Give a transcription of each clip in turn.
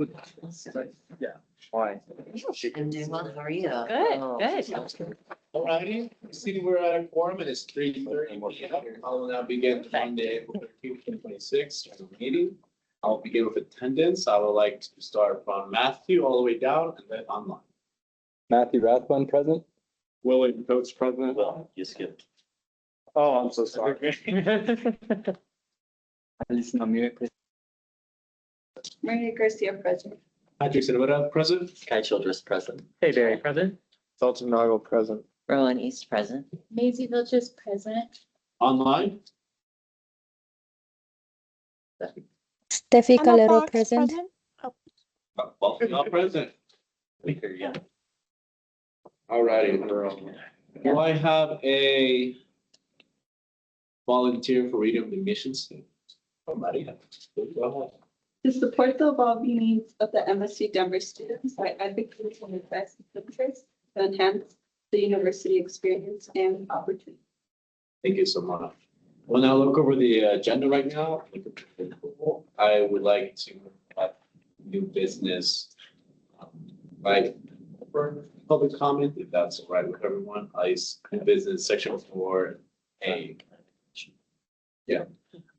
Yeah. Why? I'm doing well, how are you? Good. Alrighty, see we're at a quorum and it's 3:30. I'll now begin Monday, April 13th, 2026 meeting. I'll begin with attendance. I would like to start from Matthew all the way down and then online. Matthew Rathbun, present. William Coates, present. Well, you skipped. Oh, I'm so sorry. Listen on mute, please. Maria Garcia, present. Patrick Sinawada, present. Kai Childress present. Hey, Barry, present. Sultan Nagel, present. Rowan East present. Maisie Vilches, present. Online. Steffi Emma Calero Fox, present. Welcome, all present. Speaker, yeah. Alrighty. Do I have a volunteer for reading of the mission statement? Somebody. Go ahead. To support the evolving needs of the MSU Denver students, I advocate for the best interests to enhance the university experience and opportunity. Thank you so much. We'll now look over the agenda right now. I would like to have new business, right, for public comment, if that's all right with everyone. New business section 4A. Yeah.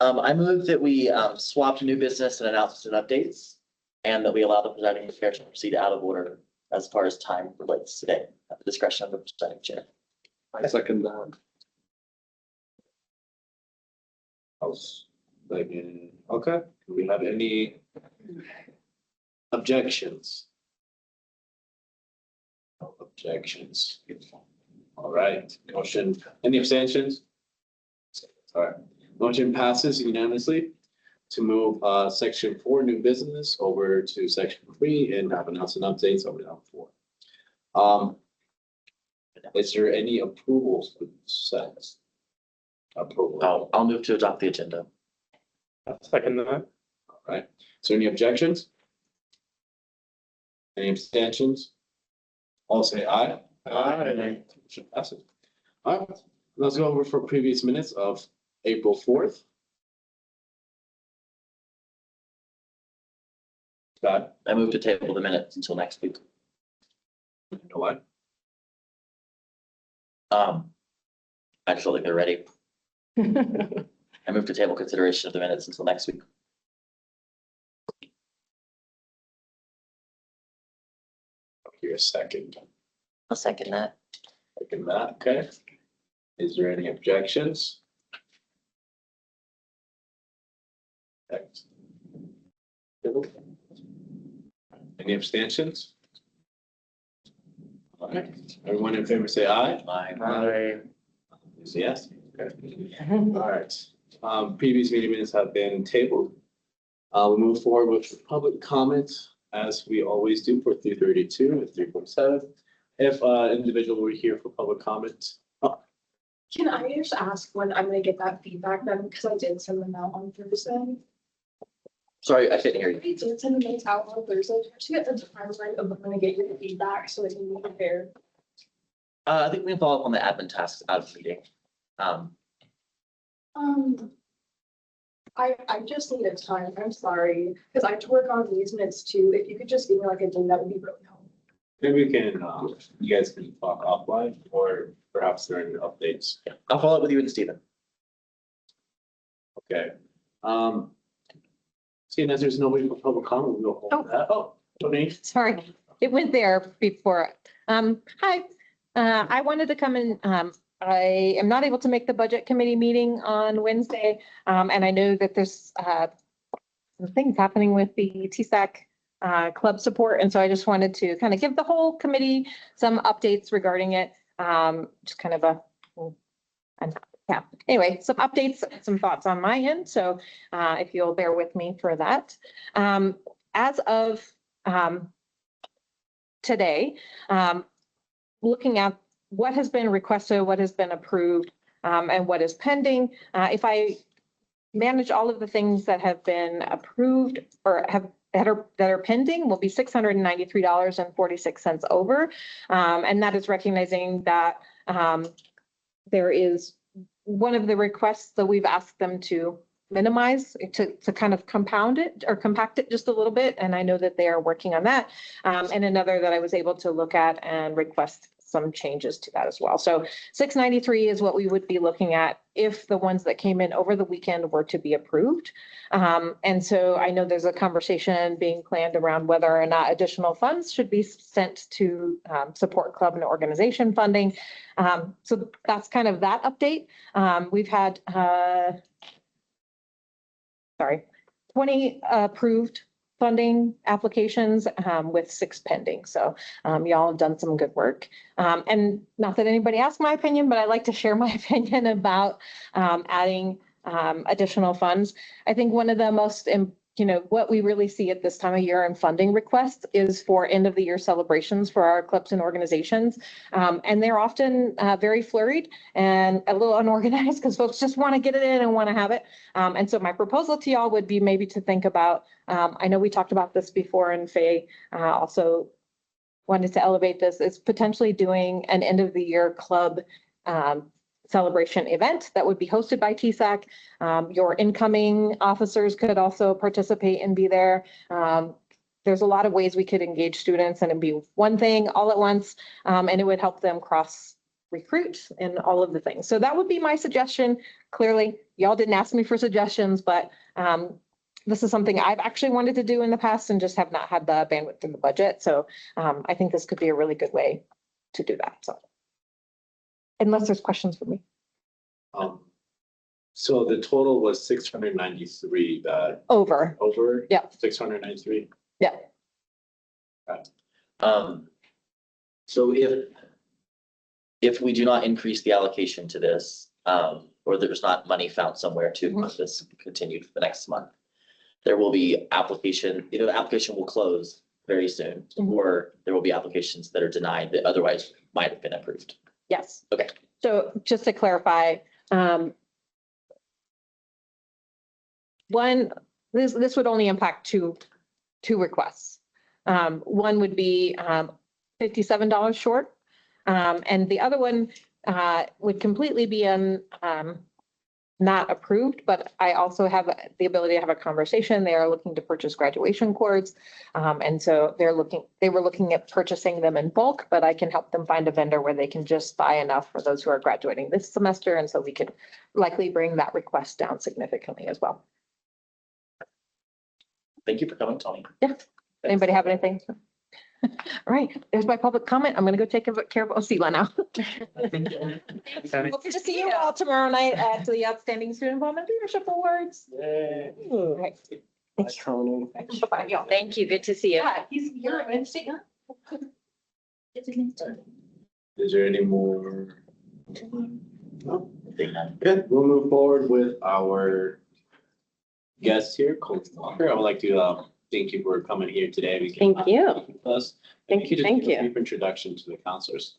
I move that we swap new business and announcements and updates, and that we allow the presiding chair to proceed out of order as far as time relates today, at the discretion of the presiding chair. I second that. Okay, do we have any objections? No objections. All right, motion, any abstentions? All right, motion passes unanimously to move section 4 new business over to section 3 and have announcement updates over to 4. Is there any approvals for sets? Approval. I'll move to adopt the agenda. Second that. All right, so any objections? Any abstentions? All say aye. Aye. Motion passes. All right, let's go over for previous minutes of April 4th. Scott, I move to table the minutes until next week. you know what? I just don't think they're ready. I move to table consideration of the minutes until next week. Here a second. I'll second that. Second that, okay. Is there any objections? Next. Any abstentions? All right, everyone in favor say aye. Aye. Say yes. Okay. All right, previous meeting minutes have been tabled. We'll move forward with public comments as we always do for 332 and 347. If individual were here for public comment. Can I just ask when I'm gonna get that feedback then, because I did send them out on Thursday. Sorry, I couldn't hear you. I did send them out on Thursday, to get the timeline of when I'm gonna get your feedback, so that you can prepare. I think we can follow up on the admin tasks out of the meeting. I just need a time, I'm sorry, because I have to work on these minutes too, if you could just give me like a day, that would be really helpful. Maybe we can, you guys can talk offline or perhaps during the updates. I'll follow up with you and Stephen. Okay. Seeing as there's nobody for public comment, we'll hold that. Oh, Tony. Sorry, it went there before. Hi, I wanted to come in, I am not able to make the budget committee meeting on Wednesday. And I know that there's some things happening with the TSAC club support. And so I just wanted to kind of give the whole committee some updates regarding it. Just kind of yeah, anyway, some updates, some thoughts on my end. So if you'll bear with me for that. As of today, looking at what has been requested, what has been approved, and what is pending. If I manage all of the things that have been approved or that are pending, will be $693.46 over. And that is recognizing that there is one of the requests that we've asked them to minimize, to kind of compound it or compact it just a little bit. And I know that they are working on that. And another that I was able to look at and request some changes to that as well. So 693 is what we would be looking at if the ones that came in over the weekend were to be approved. And so I know there's a conversation being planned around whether or not additional funds should be sent to support club and organization funding. So that's kind of that update. We've had 20 approved funding applications with 6 pending. So y'all have done some good work. And not that anybody asked my opinion, but I like to share my opinion about adding additional funds. I think one of the most, what we really see at this time of year in funding requests is for end of the year celebrations for our clubs and organizations. And they're often very flurried and a little unorganized because folks just want to get it in and want to have it. And so my proposal to y'all would be maybe to think about, I know we talked about this before and Faye also wanted to elevate this, is potentially doing an end of the year club celebration event that would be hosted by TSAC. Your incoming officers could also participate and be there. There's a lot of ways we could engage students and it'd be one thing all at once, and it would help them cross recruit and all of the things. So that would be my suggestion. Clearly, y'all didn't ask me for suggestions, but this is something I've actually wanted to do in the past and just have not had the bandwidth in the budget. So I think this could be a really good way to do that. So unless there's questions for me. So the total was 693, Over. Yeah. 693? Yeah. So if we do not increase the allocation to this, or there's not money found somewhere to let this continue for the next month, there will be application, either the application will close very soon, or there will be applications that are denied that otherwise might have been approved. Yes. Okay. So just to clarify, this would only impact two requests. One would be $57 short, and the other one would completely be not approved, but I also have the ability to have a conversation. They are looking to purchase graduation cords. And so they were looking at purchasing them in bulk, but I can help them find a vendor where they can just buy enough for those who are graduating this semester. And so we could likely bring that request down significantly as well. Thank you for coming, Tony. Yeah. Anybody have anything? All right, there's my public comment. I'm going to go take care of Osceola now. Hope to see you all tomorrow night at the Outstanding Student Involvement Leadership Awards. Yay. All right. Nice Tony. Bye-bye, y'all. Thank you. Good to see you. Yeah, he's here Wednesday. Is there any more? No? Good, we'll move forward with our guest here, Colton Walker. I would like to thank you for coming here today. Thank you. With us. Thank you, Just thank give a you. brief introduction to the counselors.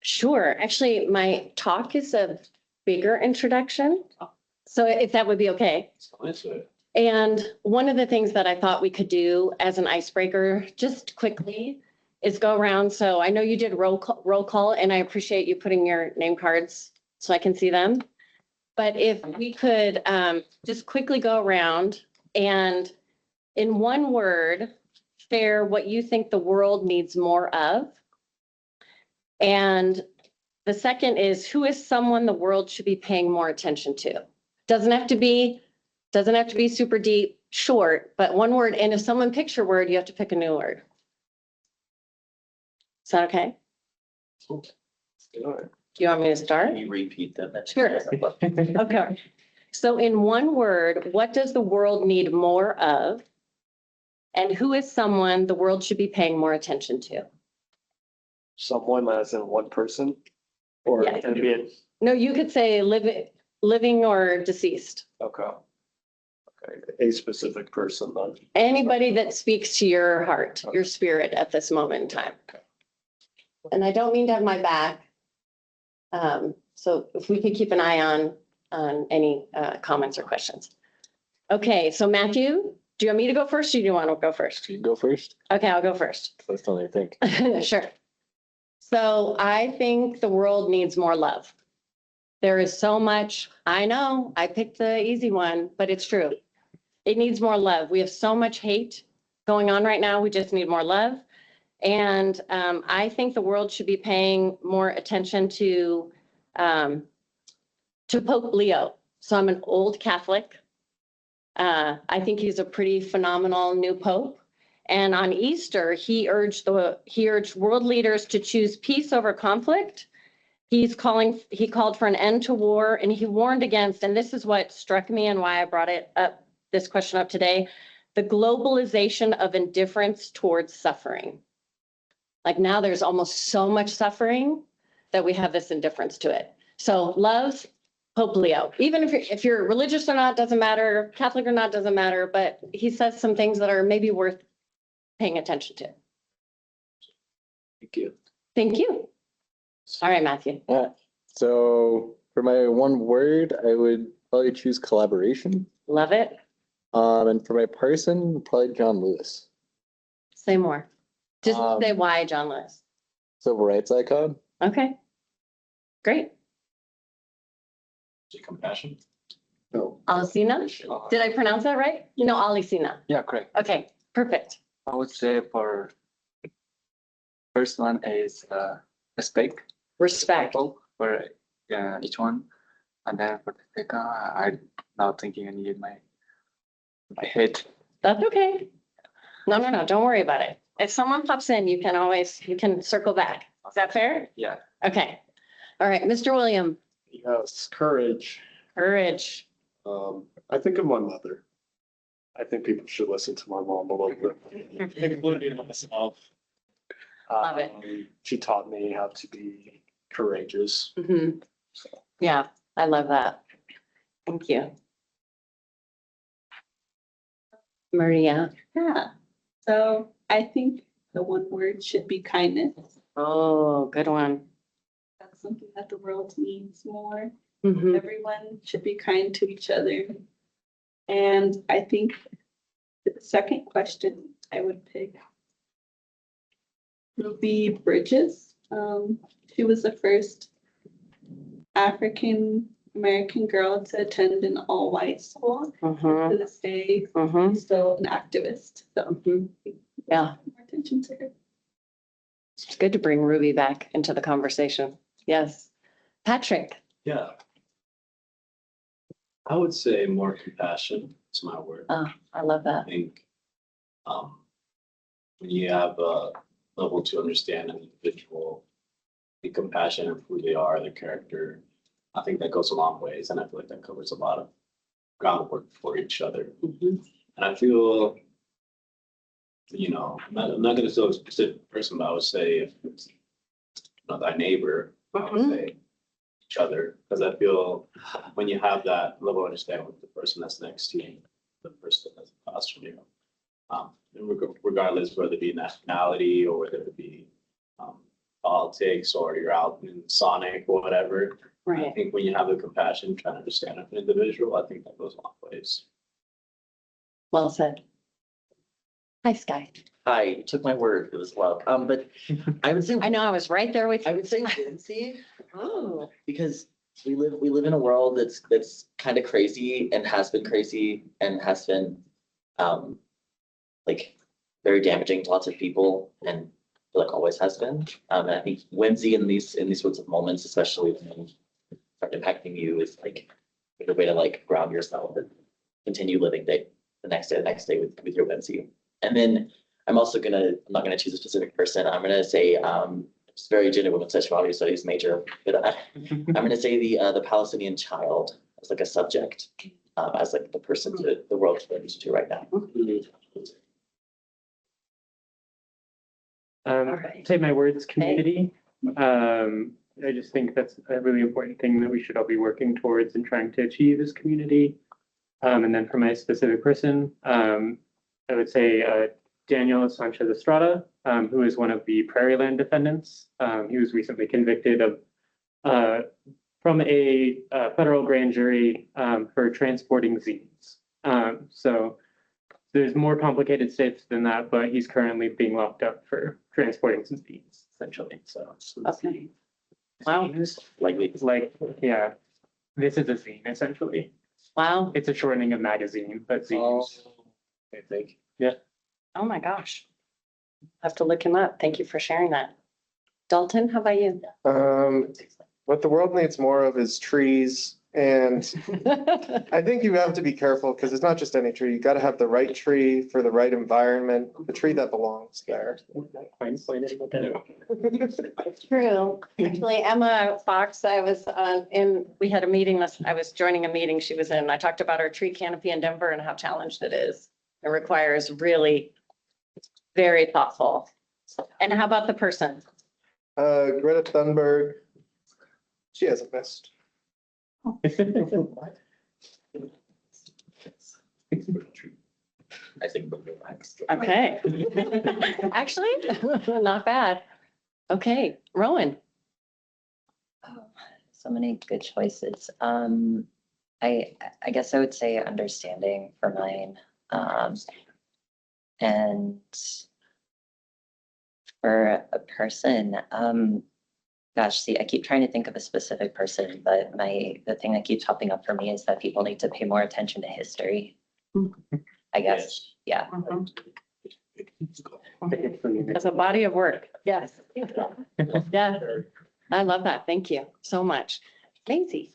Sure. Actually, my talk is a bigger introduction. So if that would be okay. So that's it. And one of the things that I thought we could do as an icebreaker, just quickly, is go around. So I know you did roll call, and I appreciate you putting your name cards so I can see them. But if we could just quickly go around and in one word, share what you think the world needs more of. And the second is, who is someone the world should be paying more attention to? Doesn't have to be super deep, short, but one word. And if someone picks your word, you have to pick a new word. Is that okay? Do you want me to start? Can you repeat them? Sure. Okay. So in one word, what does the world need more of? And who is someone the world should be paying more attention to? Someone as in one person? Or Yeah. can it be, No, you could say living or deceased. okay. Okay, a specific person then. Anybody that speaks to your heart, your spirit at this moment in time. And I don't mean to have my back. So if we could keep an eye on any comments or questions. Okay, so Matthew, do you want me to go first or do you want to go first? You go first. Okay, I'll go first. That's all I think. Sure. So I think the world needs more love. There is so much, I know, I picked the easy one, but it's true. It needs more love. We have so much hate going on right now. We just need more love. And I think the world should be paying more attention to Pope Leo. So I'm an old Catholic. I think he's a pretty phenomenal new pope. And on Easter, he urged world leaders to choose peace over conflict. He called for an end to war, and he warned against, and this is what struck me and why I brought this question up today, the globalization of indifference towards suffering. Like now there's almost so much suffering that we have this indifference to it. So love Pope Leo, even if you're religious or not, doesn't matter, Catholic or not, doesn't matter, but he says some things that are maybe worth paying attention to. Thank you. Thank you. All right, Matthew. Yeah. So for my one word, I would probably choose collaboration. Love it. And for my person, probably John Lewis, Say more. Just Um, say why John Lewis. civil rights icon. Okay. Great. Is it compassion? No. Alisina? Did I pronounce that right? No, Alisina. Yeah, correct. Okay, perfect. I would say for first one is respect Respect. people for each one, and then for the second, I'm now thinking I need my head. That's okay. No, don't worry about it. If someone pops in, you can circle back. Is that fair? Yeah. Okay. All right, Mr. William, Yes, courage. courage. I think of my mother. I think people should listen to my mom a little bit. Including myself. Love it. She taught me how to be courageous. Mhm. Yeah, I love that. Thank you. Maria. Yeah. So I think the one word should be kindness. Oh, good one. That's something that the world needs more. Mhm. Everyone should be kind to each other. And I think the second question I would pick would be Bridges. She was the first African American girl to attend an all-white school. To Mhm. this day, Mhm. she's still an activist. So Mhm. Yeah, more attention to her. it's good to bring Ruby back into the conversation. Yes. Patrick. Yeah. I would say more compassion is my word. I love I that. think when you have a level to understand an individual, be compassionate of who they are, their character, I think that goes a long ways, and I feel like that covers a lot of groundwork for each other. Mhm. And I feel, I'm not gonna say a specific person, but I would say if it's thy neighbor, I would say each other, because I feel when you have that level of understanding with the person that's next to you, the person that's across from you, regardless whether it be nationality or whether it be politics or you're out in Sonic or whatever. I Right. think when you have the compassion, trying to understand an individual, I think that goes a long ways. Well said. Hi, Sky. Hi, you took my word, it was love. But I would say, I know I was right there with I you. would say Lindsay, Oh. because we live in a world that's kind of crazy and has been crazy and has been like very damaging to lots of people and like always has been. And I think whimsy in these sorts of moments, especially when they start impacting you, is like a good way to like ground yourself and continue living the next day with your whimsy. And then I'm not gonna choose a specific person. I'm gonna say it's very gender women's sexuality studies major, but I'm gonna say the Palestinian child as like a subject, as like the person to the world to right now. right. Say my words, community. I just think that's a really important thing that we should all be working towards and trying to achieve as community. And then for my specific person, I would say Daniel Sanchez Estrada, who is one of the Prairie Land defendants. He was recently convicted of from a federal grand jury for transporting zines. So there's more complicated states than that, but he's currently being locked up for transporting some zines, essentially. So Okay. Wow. Likely. it's like, yeah, This is a zine essentially. Wow. It's a shortening of magazine, but zines. I think. Oh my gosh. Have to look him up. Thank you for sharing that. Dalton, how about you? What the world needs more of is trees. And I think you have to be careful because it's not just any tree. You got to have the right tree for the right environment, the tree that belongs there. True. Actually, Emma Fox, I was we had a meeting, I was joining a meeting she was in. I talked about our tree canopy in Denver and how challenged it is. It requires really very thoughtful. And how about the person? Greta Thunberg, she hasn't missed. I think. Okay. Actually, not bad. Okay, Rowan. Oh, so many good choices. I guess I would say understanding for mine. And for a person, gosh, see, I keep trying to think of a specific person, but the thing that keeps popping up for me is that people need to pay more attention to history. I guess, yeah. As a body of work, yes. Yeah, I love that. Thank you so much. Maisie.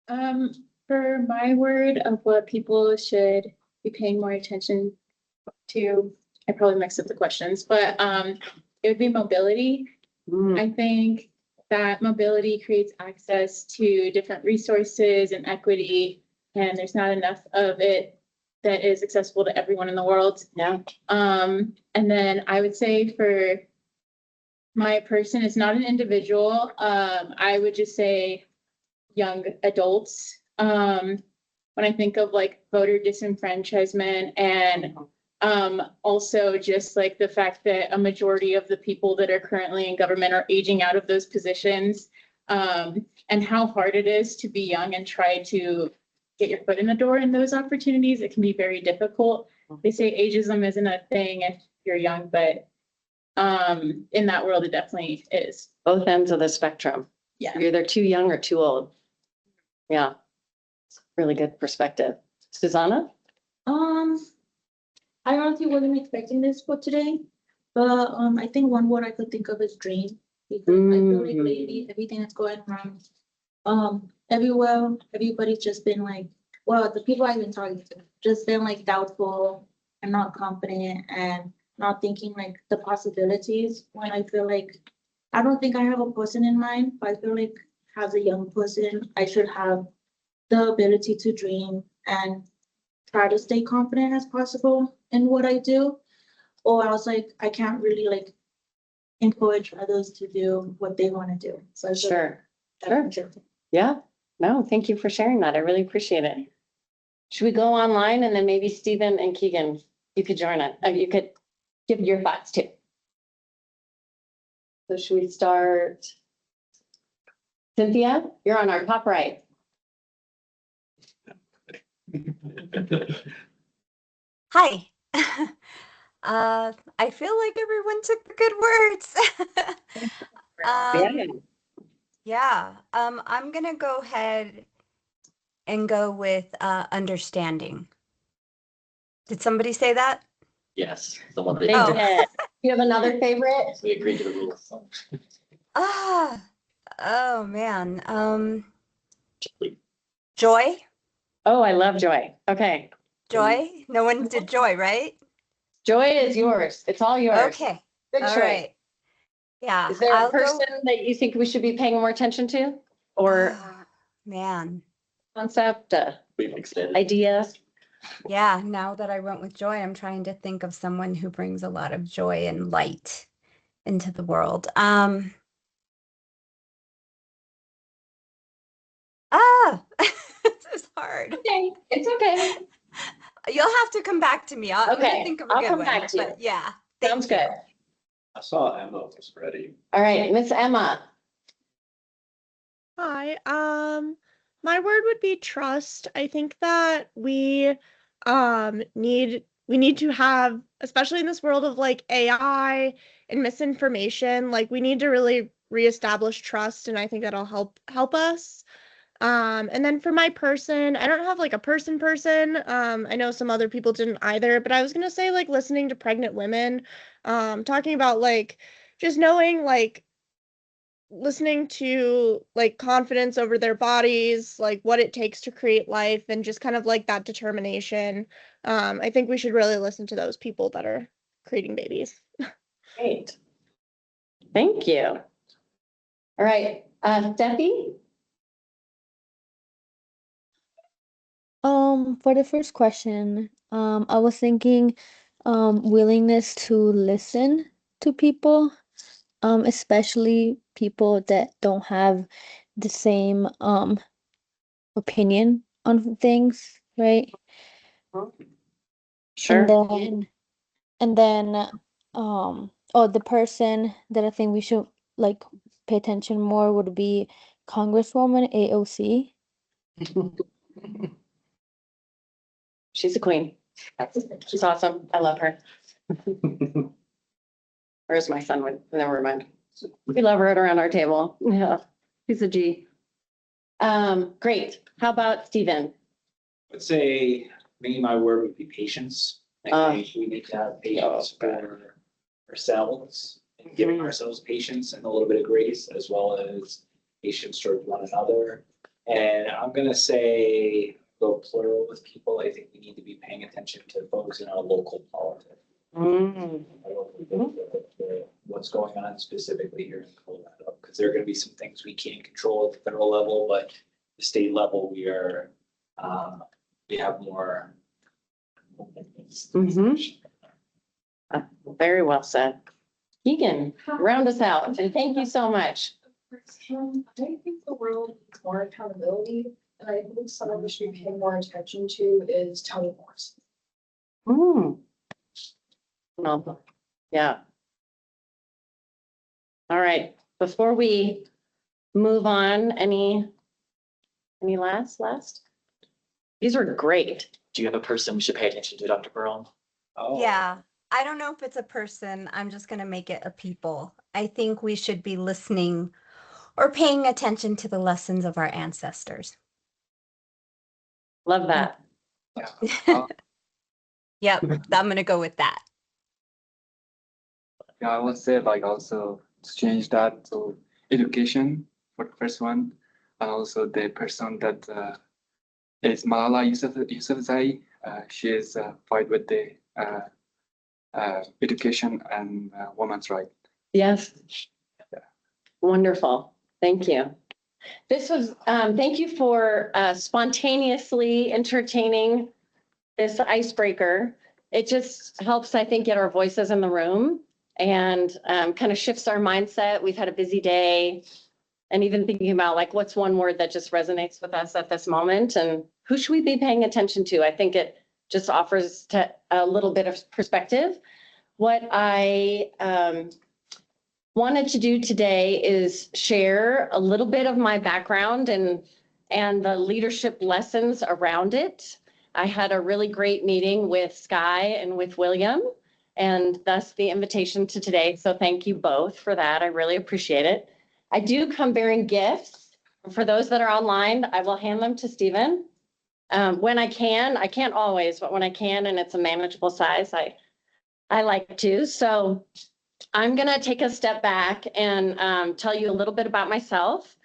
For my word of what people should be paying more attention to, I probably mixed up the questions, but it would be mobility. I think that mobility creates access to different resources and equity, and there's not enough of it that is accessible to everyone in the world. Yeah. And then I would say for my person, it's not an individual. I would just say young adults. When I think of like voter disenfranchisement and also just like the fact that a majority of the people that are currently in government are aging out of those positions, and how hard it is to be young and try to get your foot in the door in those opportunities. It can be very difficult. They say ageism isn't a thing if you're young, but in that world, it definitely is. Both ends of the spectrum. Yeah. You're either too young or too old. Yeah. Really good perspective. Susanna? I honestly wasn't expecting this for today, but I think one word I could think of is dream. Because I feel like lately everything that's going on, everywhere, everybody's just been like, well, the people I've been talking to, just been like doubtful and not confident and not thinking like the possibilities. When I feel like, I don't think I have a person in mind, but I feel like as a young person, I should have the ability to dream and try to stay confident as possible in what I do. Or else like I can't really like encourage others to do what they want to do. So I feel like Sure. that's Sure. interesting. Yeah. No, thank you for sharing that. I really appreciate it. Should we go online and then maybe Stephen and Keegan, you could join us. You could give your thoughts too. So should we start? Cynthia, you're on our top right. Hi. I feel like everyone took the good words. Yeah. I'm gonna go ahead and go with understanding. Did somebody say that? Yes, the one They that did. You have another favorite? we agreed to the rules. Oh man. Joy? Oh, I love joy. Okay. Joy? No one did joy, right? Joy is yours. It's all yours. Okay. Good All choice. right. Yeah. Is there a I'll go- person that you think we should be paying more attention to? Or Man. concept, We've extended. idea? Yeah, now that I went with joy, I'm trying to think of someone who brings a lot of joy and light into the world. This is hard. Okay, it's okay. You'll have to come back to me. I'm gonna Okay, think of a I'll good come one, back to you. but yeah. Sounds thank you. good. I saw Emma was ready. All right, Miss Emma. Hi, my word would be trust. I think that we need to have, especially in this world of like AI and misinformation, like we need to really reestablish trust, and I think that'll help us. And then for my person, I don't have like a person. I know some other people didn't either, but I was gonna say like listening to pregnant women, talking about like just knowing like listening to like confidence over their bodies, like what it takes to create life and just kind of like that determination. I think we should really listen to those people that are creating babies. Great. Thank you. All right, Steffi? For the first question, I was thinking, willingness to listen to people, especially people that don't have the same, opinion on things, right? Sure. And then, oh, the person that I think we should like pay attention more would be Congresswoman AOC. She's a queen. She's awesome. I love her. Where's my son? Never mind. We love her at around our table. Yeah, she's a G. Great. How about Stephen? I'd say maybe my word would be patience. I think we need to have patience for ourselves and giving ourselves patience and a little bit of grace, as well as patience towards one another. And I'm gonna say, go plural with people. I think we need to be paying attention to folks in our local politics. What's going on specifically here in Colorado, because there are gonna be some things we can't control at the federal level, but the state level, we are, we have more. Very well said. Keegan, round us out, and thank you so much. I think the world needs more accountability, and I think something we should be paying more attention to is Tony Morrison. No, yeah. All right, before we move on, any last? These are great. Do you have a person we should pay attention to, Dr. Pearl? Yeah, I don't know if it's a person. I'm just going to make it a people. I think we should be listening or paying attention to the lessons of our ancestors. Love that. Yep, I'm going to go with that. Yeah, I would say like also to change that to education for the first one, and also the person that is Malala Yousafzai. She is fight with the education and women's right. Yes. Wonderful. Thank you. This was, thank you for spontaneously entertaining this icebreaker. It just helps, I think, get our voices in the room and kind of shifts our mindset. We've had a busy day, and even thinking about like, what's one word that just resonates with us at this moment, and who should we be paying attention to? I think it just offers a little bit of perspective. What I wanted to do today is share a little bit of my background and the leadership lessons around it. I had a really great meeting with Sky and with William, and thus the invitation to today. So thank you both for that. I really appreciate it. I do come bearing gifts. For those that are online, I will hand them to Stephen. When I can, I can't always, but when I can and it's a manageable size, I like to. So I'm gonna take a step back and tell you a little bit about myself.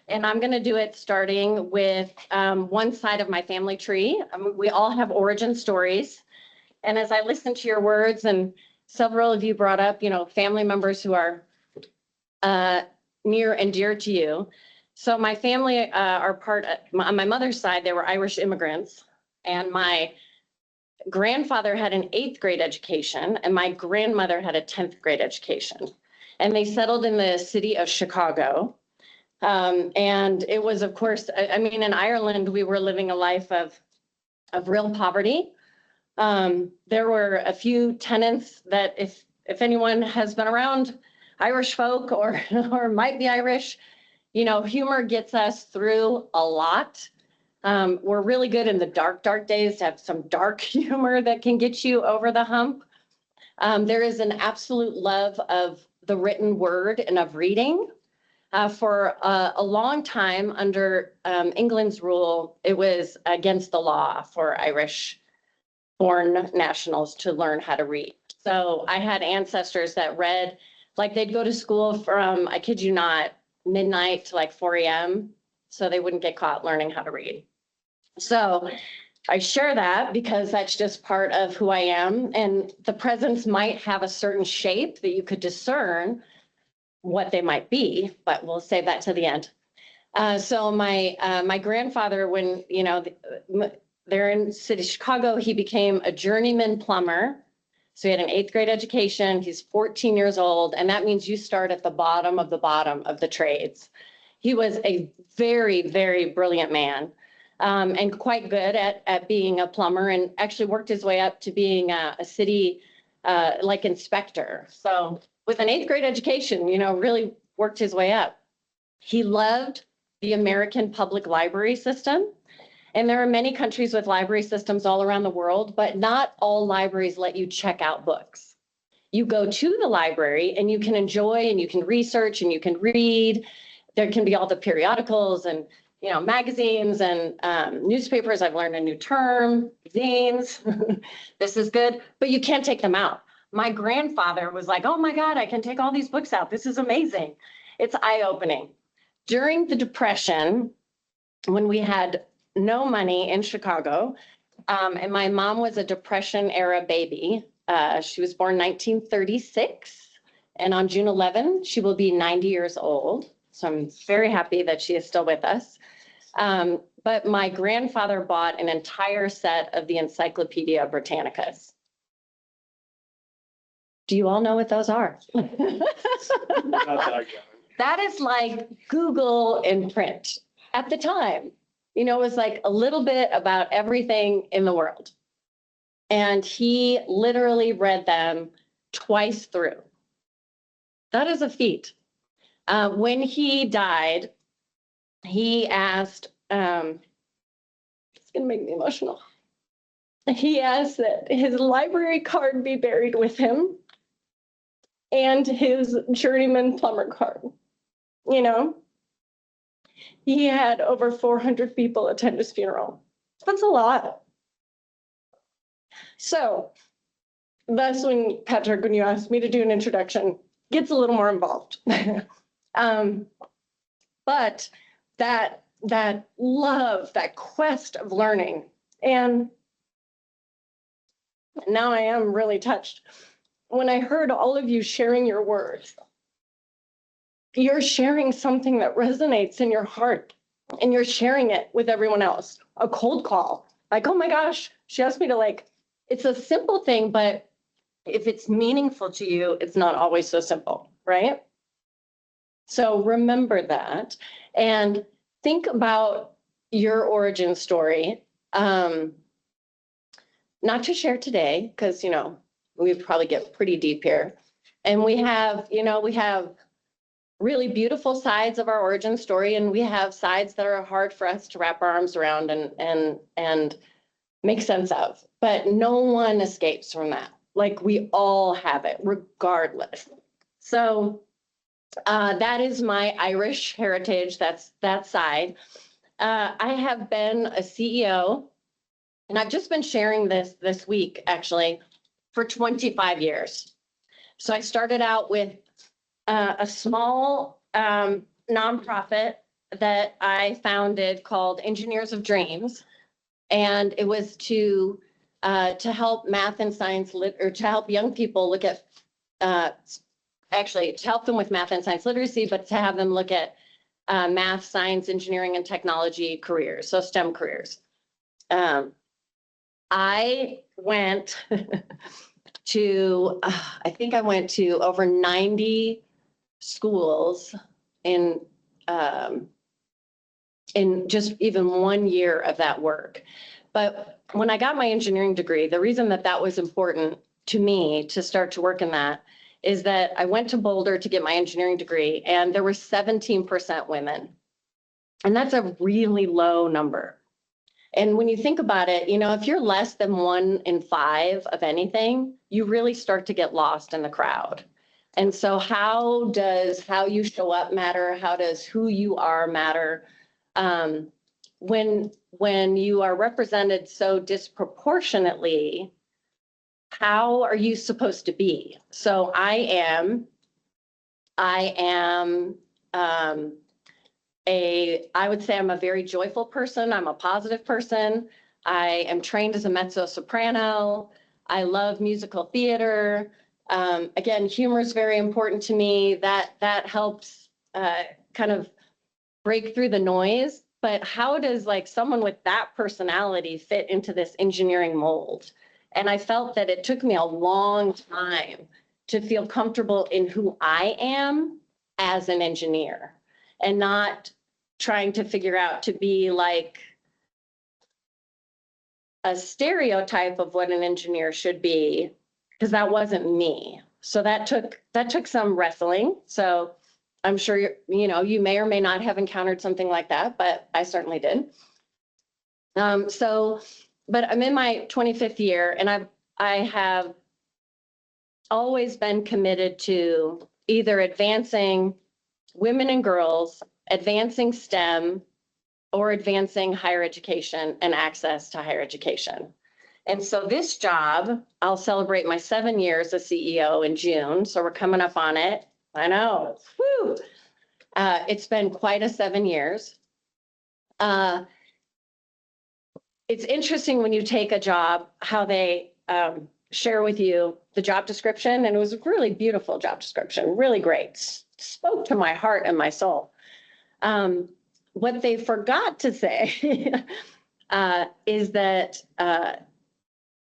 And I'm gonna do it starting with one side of my family tree. We all have origin stories. And as I listen to your words, and several of you brought up, family members who are near and dear to you. So my family are on my mother's side, they were Irish immigrants. And my grandfather had an 8th grade education, and my grandmother had a 10th grade education. And they settled in the city of Chicago. And it was, of course, in Ireland, we were living a life of real poverty. There were a few tenets that if anyone has been around Irish folk or might be Irish, humor gets us through a lot. We're really good in the dark days to have some dark humor that can get you over the hump. There is an absolute love of the written word and of reading. For a long time under England's rule, it was against the law for Irish-born nationals to learn how to read. So I had ancestors that read, like they'd go to school from, I kid you not, midnight to like 4 a.m. so they wouldn't get caught learning how to read. So I share that because that's just part of who I am. And the presents might have a certain shape that you could discern what they might be, but we'll save that to the end. So my grandfather, when, you know, they're in the city of Chicago, he became a journeyman plumber. So he had an 8th grade education. He's 14 years old. And that means you start at the bottom of the trades. He was a very, very brilliant man. And quite good at being a plumber, and actually worked his way up to being a city like inspector. So with an 8th grade education, you know, really worked his way up. He loved the American public library system. And there are many countries with library systems all around the world, but not all libraries let you check out books. You go to the library and you can enjoy and you can research and you can read. There can be all the periodicals and, you know, magazines and newspapers. I've learned a new term, zines. This is good, but you can't take them out. My grandfather was like, oh my God, I can take all these books out. This is amazing. It's eye-opening. During the Depression, when we had no money in Chicago, and my mom was a Depression era baby. She was born 1936, and on June 11, she will be 90 years old. So I'm very happy that she is still with us. But my grandfather bought an entire set of the Encyclopedia Britannicas. Do you all know what those are? That is like Google in print at the time. You know, it was like a little bit about everything in the world. And he literally read them twice through. That is a feat. When he died, he asked, it's gonna make me emotional. He asked that his library card be buried with him and his journeyman plumber card. You know, he had over 400 people attend his funeral. That's a lot. So that's when, Patrick, when you asked me to do an introduction, gets a little more involved. But that love, that quest of learning, and now I am really touched. When I heard all of you sharing your words, you're sharing something that resonates in your heart, and you're sharing it with everyone else. A cold call, like, oh my gosh, she asked me to, like, it's a simple thing, but if it's meaningful to you, it's not always so simple, right? So remember that and think about your origin story. Not to share today, because, you know, we probably get pretty deep here. And we have, you know, we have really beautiful sides of our origin story, and we have sides that are hard for us to wrap our arms around and make sense of. But no one escapes from that. Like, we all have it, regardless. So that is my Irish heritage. That's that side. I have been a CEO, and I've just been sharing this week, actually, for 25 years. So I started out with a small nonprofit that I founded called Engineers of Dreams. And it was to help math and science, or to help young people look at, actually to help them with math and science literacy, but to have them look at math, science, engineering, and technology careers, so STEM careers. I went to, I think I went to over 90 schools in just even 1 year of that work. But when I got my engineering degree, the reason that that was important to me to start to work in that is that I went to Boulder to get my engineering degree, and there were 17% women. And that's a really low number. And when you think about it, you know, if you're less than 1 in 5 of anything, you really start to get lost in the crowd. And so how does how you show up matter? How does who you are matter? When you are represented so disproportionately, how are you supposed to be? So I am I would say I'm a very joyful person. I'm a positive person. I am trained as a mezzo soprano. I love musical theater. Again, humor is very important to me. That helps kind of break through the noise. But how does like someone with that personality fit into this engineering mold? And I felt that it took me a long time to feel comfortable in who I am as an engineer and not trying to figure out to be like a stereotype of what an engineer should be, because that wasn't me. So that took some wrestling. So I'm sure you may or may not have encountered something like that, but I certainly did. But I'm in my 25th year, and I have always been committed to either advancing women and girls, advancing STEM, or advancing higher education and access to higher education. And so this job, I'll celebrate my 7 years as CEO in June. So we're coming up on it. I know. Woo! It's been quite a 7 years. It's interesting when you take a job, how they share with you the job description. And it was a really beautiful job description, really great. Spoke to my heart and my soul. What they forgot to say is that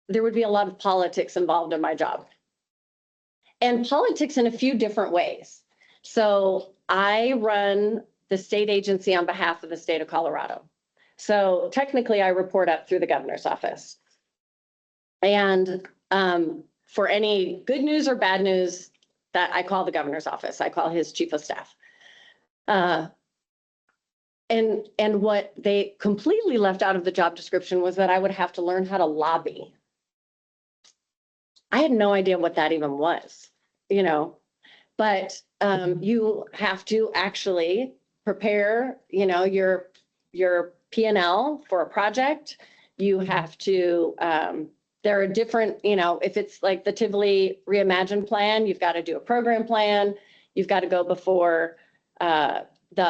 there would be a lot of politics involved in my job. And politics in a few different ways. So I run the state agency on behalf of the state of Colorado. So technically I report up through the governor's office. And for any good news or bad news, that I call the governor's office. I call his chief of staff. And what they completely left out of the job description was that I would have to learn how to lobby. I had no idea what that even was, but you have to actually prepare, your P&L for a project. You have to, there are different, if it's like the Tivoli Reimagine plan, you've got to do a program plan. You've got to go before the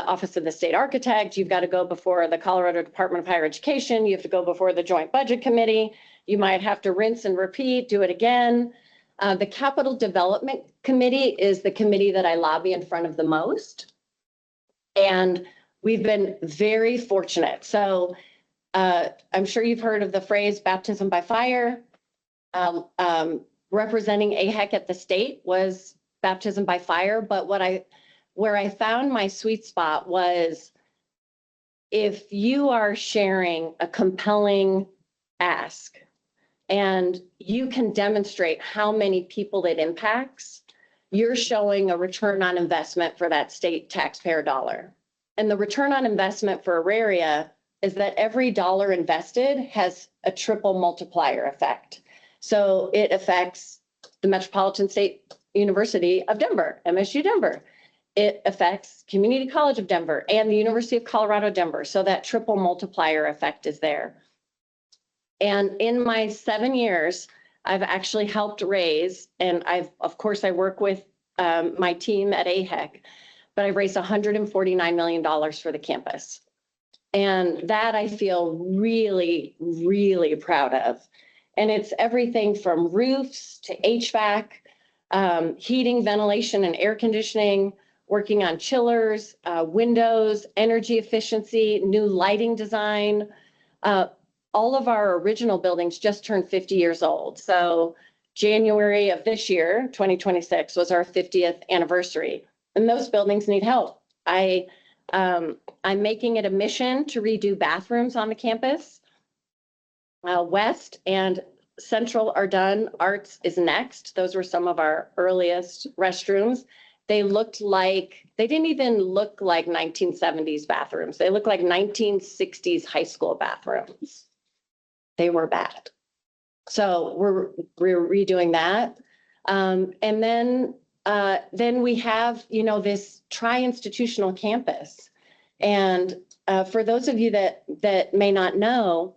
Office of the State Architect. You've got to go before the Colorado Department of Higher Education. You have to go before the Joint Budget Committee. You might have to rinse and repeat, do it again. The Capital Development Committee is the committee that I lobby in front of the most. And we've been very fortunate. So I'm sure you've heard of the phrase baptism by fire. Representing AHEC at the state was baptism by fire. But where I found my sweet spot was if you are sharing a compelling ask and you can demonstrate how many people it impacts, you're showing a return on investment for that state taxpayer dollar. And the return on investment for Auraria is that every dollar invested has a triple multiplier effect. So it affects the Metropolitan State University of Denver, MSU Denver. It affects Community College of Denver and the University of Colorado Denver. So that triple multiplier effect is there. And in my 7 years, I've actually helped raise, and of course I work with my team at AHEC, but I've raised $149 million for the campus. And that I feel really, really proud of. And it's everything from roofs to HVAC, heating, ventilation, and air conditioning, working on chillers, windows, energy efficiency, new lighting design. All of our original buildings just turned 50 years old. So January of this year, 2026, was our 50th anniversary. And those buildings need help. I'm making it a mission to redo bathrooms on the campus. West and Central are done. Arts is next. Those were some of our earliest restrooms. They didn't even look like 1970s bathrooms. They look like 1960s high school bathrooms. They were bad. So we're redoing that. And then then we have, this tri-institutional campus. And for those of you that may not know,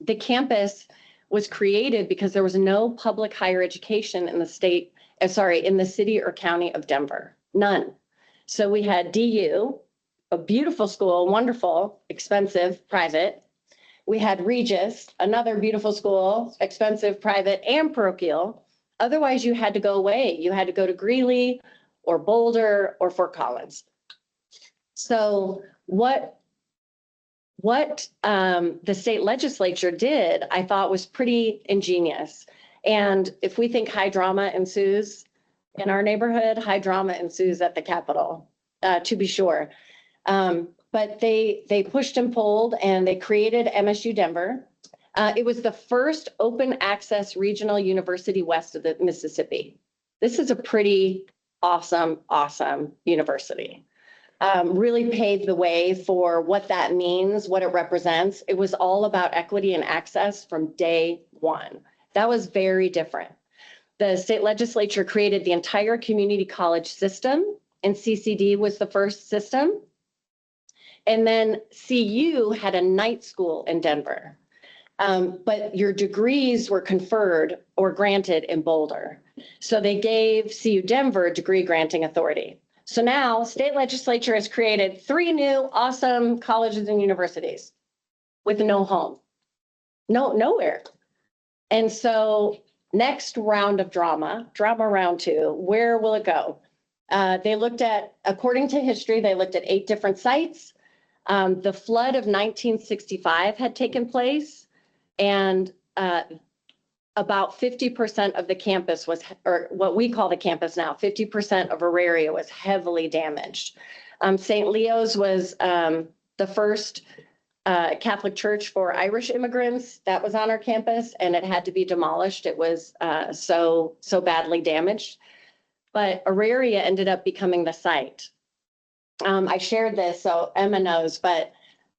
the campus was created because there was no public higher education in the in the city or county of Denver, none. So we had DU, a beautiful school, wonderful, expensive, private. We had Regis, another beautiful school, expensive, private, and parochial. Otherwise, you had to go away. You had to go to Greeley or Boulder or Fort Collins. So what the state legislature did, I thought was pretty ingenious. And if we think high drama ensues in our neighborhood, high drama ensues at the Capitol, to be sure. But they pushed and pulled and they created MSU Denver. It was the first open access regional university west of the Mississippi. This is a pretty awesome university. Really paved the way for what that means, what it represents. It was all about equity and access from day one. That was very different. The state legislature created the entire community college system, and CCD was the first system. And then CU had a night school in Denver. But your degrees were conferred or granted in Boulder. So they gave CU Denver degree granting authority. So now state legislature has created 3 new awesome colleges and universities with no home, nowhere. And so next round of drama round 2, where will it go? They looked at, according to history, they looked at 8 different sites. The flood of 1965 had taken place, and about 50% of the campus was, or what we call the campus now, 50% of Auraria was heavily damaged. St. Leo's was the first Catholic church for Irish immigrants that was on our campus, and it had to be demolished. It was so badly damaged. But Auraria ended up becoming the site. I shared this, so Emma knows, but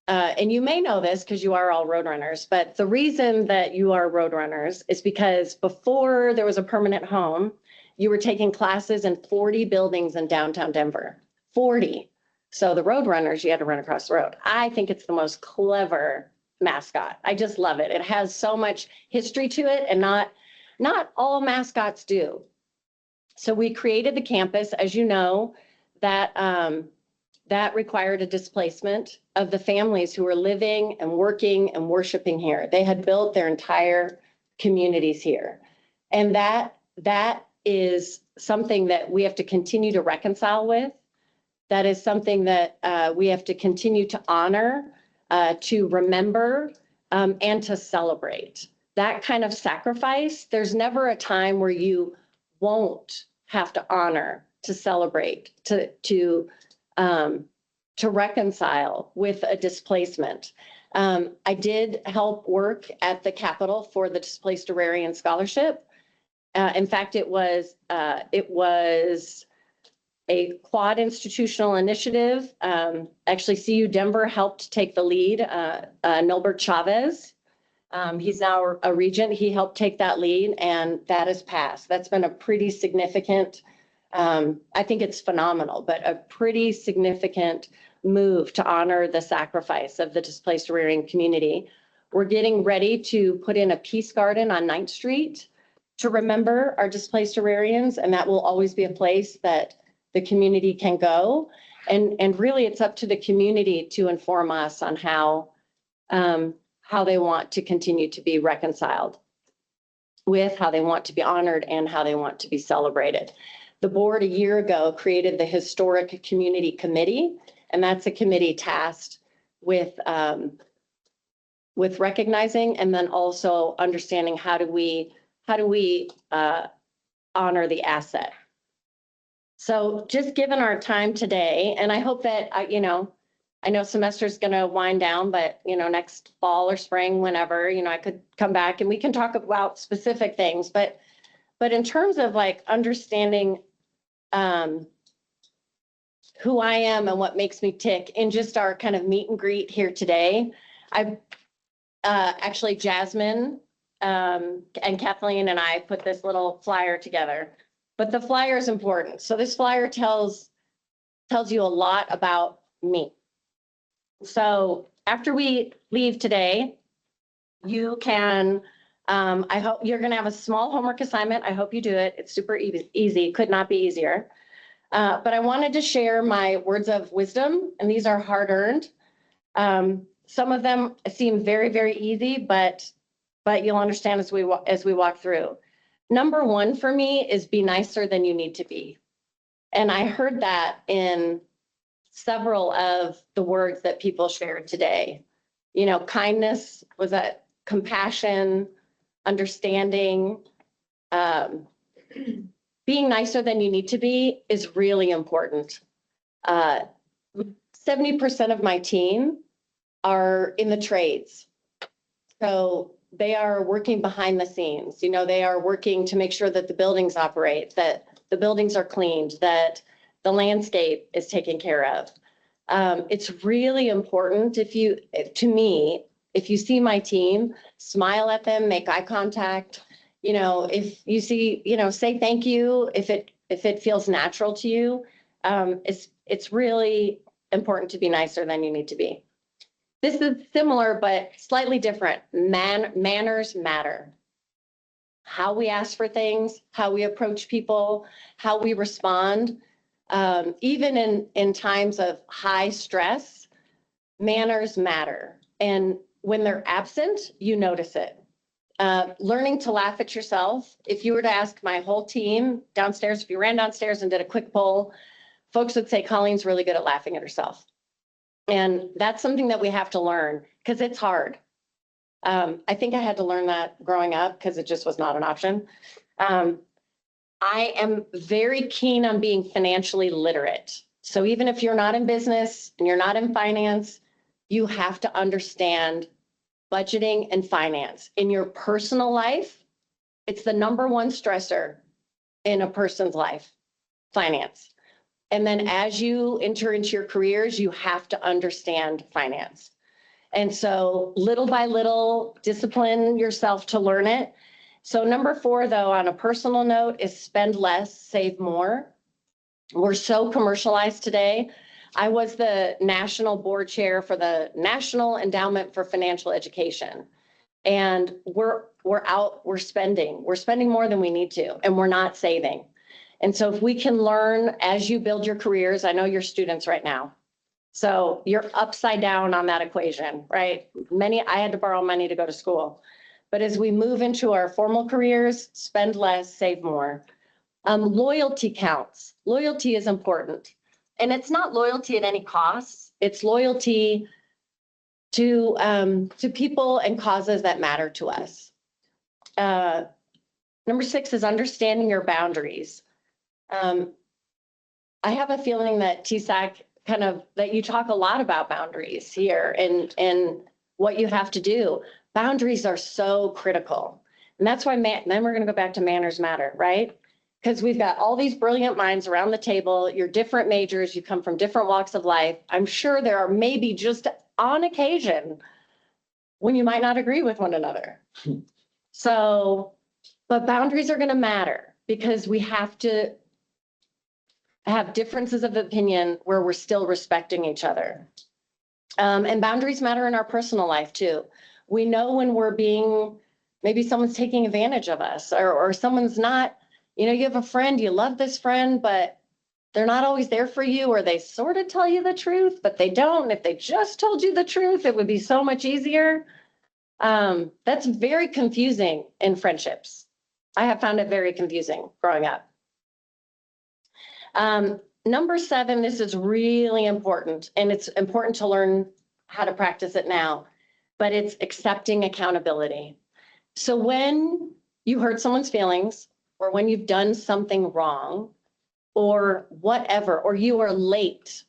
and you may know this because you are all Roadrunners, but the reason that you are Roadrunners is because before there was a permanent home, you were taking classes in 40 buildings in downtown Denver, 40. So the Roadrunners, you had to run across the road. I think it's the most clever mascot. I just love it. It has so much history to it, and not all mascots do. So we created the campus, as you know, that required a displacement of the families who were living and working and worshiping here. They had built their entire communities here. And that is something that we have to continue to reconcile with. That is something that we have to continue to honor, to remember, and to celebrate. That kind of sacrifice, there's never a time where you won't have to honor, to celebrate, to reconcile with a displacement. I did help work at the Capitol for the Displaced Aurarian Scholarship. In fact, it was a quad institutional initiative. Actually, CU Denver helped take the lead. Nilbert Chavez, he's now a regent. He helped take that lead, and that has passed. That's been a pretty significant, I think it's phenomenal, but a pretty significant move to honor the sacrifice of the displaced Aurarian community. We're getting ready to put in a peace garden on 9th Street to remember our displaced Aurarians, and that will always be a place that the community can go. And really, it's up to the community to inform us on how they want to continue to be reconciled with, how they want to be honored, and how they want to be celebrated. The board a year ago created the Historic Community Committee, and that's a committee tasked with recognizing and then also understanding how do we honor the asset. So just given our time today, and I hope that I know semester's going to wind down, but next fall or spring, whenever, I could come back and we can talk about specific things. But in terms of understanding who I am and what makes me tick in just our kind of meet and greet here today, I've actually Jasmine and Kathleen and I put this little flyer together. but the flyer is important. So this flyer tells you a lot about me. So after we leave today, you can, I hope you're gonna have a small homework assignment. I hope you do it. It's super easy, could not be easier. But I wanted to share my words of wisdom, and these are hard-earned. Some of them seem very, very easy, but you'll understand as we walk through. Number one for me is be nicer than you need to be. And I heard that in several of the words that people shared today. You know, kindness, was that compassion, understanding, being nicer than you need to be is really important. 70% of my team are in the trades. So they are working behind the scenes. You know, they are working to make sure that the buildings operate, that the buildings are cleaned, that the landscape is taken care of. It's really important to me, if you see my team, smile at them, make eye contact. You know, if you see, you know, say thank you if it feels natural to you. It's really important to be nicer than you need to be. This is similar, but slightly different. Manners matter. How we ask for things, how we approach people, how we respond. Even in times of high stress, manners matter. And when they're absent, you notice it. Learning to laugh at yourself. If you were to ask my whole team downstairs, if you ran downstairs and did a quick poll, folks would say Colleen's really good at laughing at herself. And that's something that we have to learn because it's hard. I think I had to learn that growing up because it just was not an option. I am very keen on being financially literate. So even if you're not in business and you're not in finance, you have to understand budgeting and finance. In your personal life, it's the number one stressor in a person's life, finance. And then as you enter into your careers, you have to understand finance. And so little by little, discipline yourself to learn it. So number 4, though, on a personal note, is spend less, save more. We're so commercialized today. I was the national board chair for the National Endowment for Financial Education. And we're spending more than we need to, and we're not saving. And so if we can learn as you build your careers, I know you're students right now. So you're upside down on that equation, right? I had to borrow money to go to school. But as we move into our formal careers, spend less, save more. Loyalty counts. Loyalty is important. And it's not loyalty at any cost. It's loyalty to people and causes that matter to us. Number 6 is understanding your boundaries. I have a feeling that TSAC that you talk a lot about boundaries here and what you have to do. Boundaries are so critical. And that's why, then we're going to go back to manners matter, right? Because we've got all these brilliant minds around the table. You're different majors. You come from different walks of life. I'm sure there are maybe just on occasion when you might not agree with one another. So, but boundaries are going to matter because we have to have differences of opinion where we're still respecting each other. And boundaries matter in our personal life too. We know when maybe someone's taking advantage of us or someone's not, you have a friend, you love this friend, but they're not always there for you, or they sort of tell you the truth, but they don't. If they just told you the truth, it would be so much easier. That's very confusing in friendships. I have found it very confusing growing up. Number 7, this is really important, and it's important to learn how to practice it now, but it's accepting accountability. So when you hurt someone's feelings, or when you've done something wrong, or whatever, or you are late,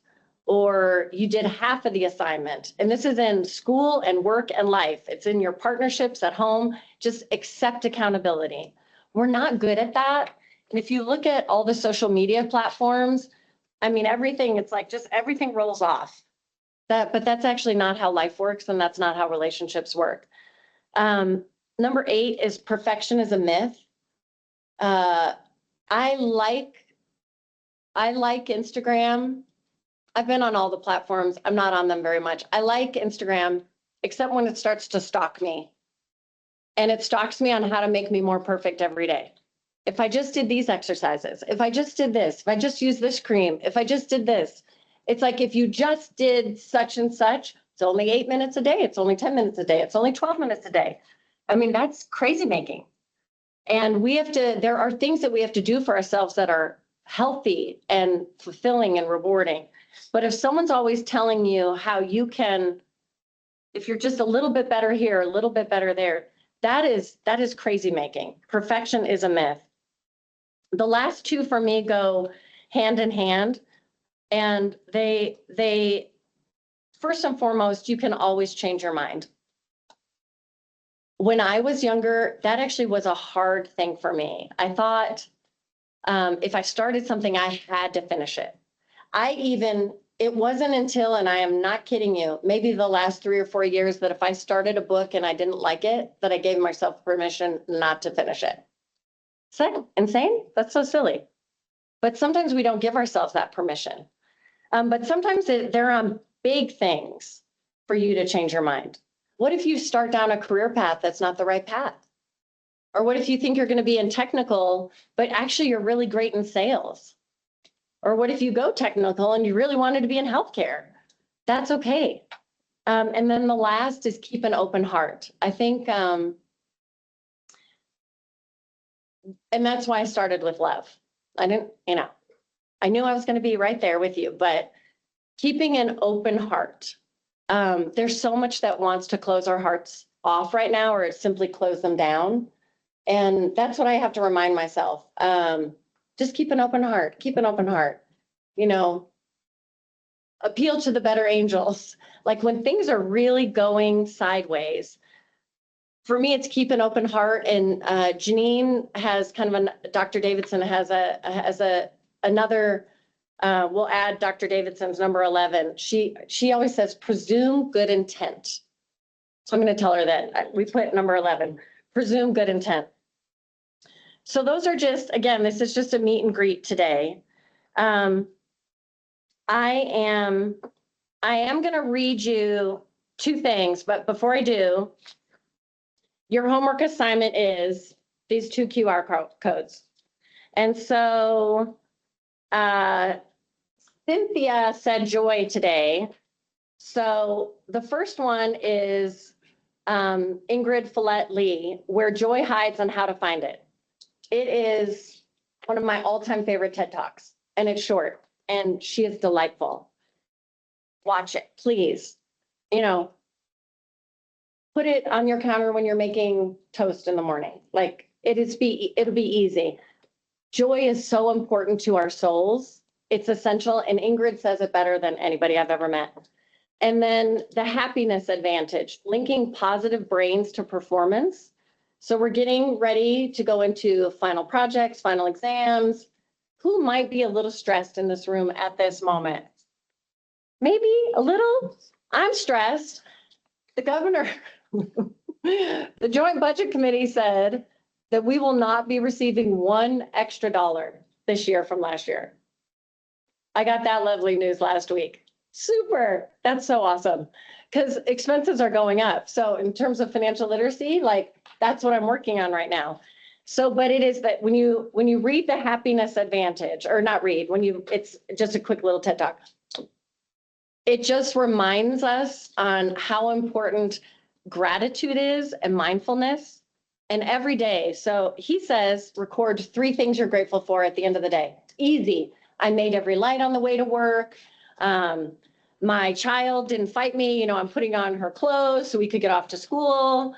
or you did half of the assignment, and this is in school and work and life, it's in your partnerships at home, just accept accountability. We're not good at that. And if you look at all the social media platforms, I mean, everything, it's like just everything rolls off. But that's actually not how life works, and that's not how relationships work. Number 8 is perfection is a myth. I like Instagram. I've been on all the platforms. I'm not on them very much. I like Instagram, except when it starts to stalk me. And it stalks me on how to make me more perfect every day. If I just did these exercises, if I just did this, if I just used this cream, if I just did this, it's like if you just did such and such, it's only 8 minutes a day, it's only 10 minutes a day, it's only 12 minutes a day. I mean, that's crazy making. And there are things that we have to do for ourselves that are healthy and fulfilling and rewarding. But if someone's always telling you how you can, if you're just a little bit better here, a little bit better there, that is crazy making. Perfection is a myth. The last two for me go hand in hand, and they first and foremost, you can always change your mind. When I was younger, that actually was a hard thing for me. I thought if I started something, I had to finish it. It wasn't until, and I am not kidding you, maybe the last 3 or 4 years that if I started a book and I didn't like it, that I gave myself permission not to finish it. Is that insane? That's so silly. But sometimes we don't give ourselves that permission. But sometimes they're on big things for you to change your mind. What if you start down a career path that's not the right path? Or what if you think you're going to be in technical, but actually you're really great in sales? Or what if you go technical and you really wanted to be in healthcare? That's okay. And then the last is keep an open heart. I think, and that's why I started with love. I knew I was going to be right there with you, but keeping an open heart. There's so much that wants to close our hearts off right now, or simply close them down. And that's what I have to remind myself. Just keep an open heart, keep an open heart, appeal to the better angels. Like when things are really going sideways, for me, it's keep an open heart. And Janine has Dr. Davidson has another, we'll add Dr. Davidson's number 11. She always says, presume good intent. So I'm going to tell her that we put number 11, presume good intent. So those are just, again, this is just a meet and greet today. I am going to read you 2 things, but before I do, your homework assignment is these 2 QR codes. And so Cynthia said joy today. So the first one is Ingrid Follett-Lee, Where Joy Hides and How to Find It. It is one of my all-time favorite TED Talks, and it's short, and she is delightful. Watch it, please. Put it on your counter when you're making toast in the morning. Like it'll be easy. Joy is so important to our souls. It's essential, and Ingrid says it better than anybody I've ever met. And then the happiness advantage, linking positive brains to performance. So we're getting ready to go into final projects, final exams. Who might be a little stressed in this room at this moment? Maybe a little. I'm stressed. The governor, the Joint Budget Committee said that we will not be receiving $1 extra this year from last year. I got that lovely news last week. Super. That's so awesome. Because expenses are going up. So in terms of financial literacy, that's what I'm working on right now. So, but it is that when you read the happiness advantage, or not read, it's just a quick little TED Talk. It just reminds us on how important gratitude is and mindfulness, and every day. So he says, record 3 things you're grateful for at the end of the day. Easy. I made every light on the way to work. My child didn't fight me. I'm putting on her clothes so we could get off to school.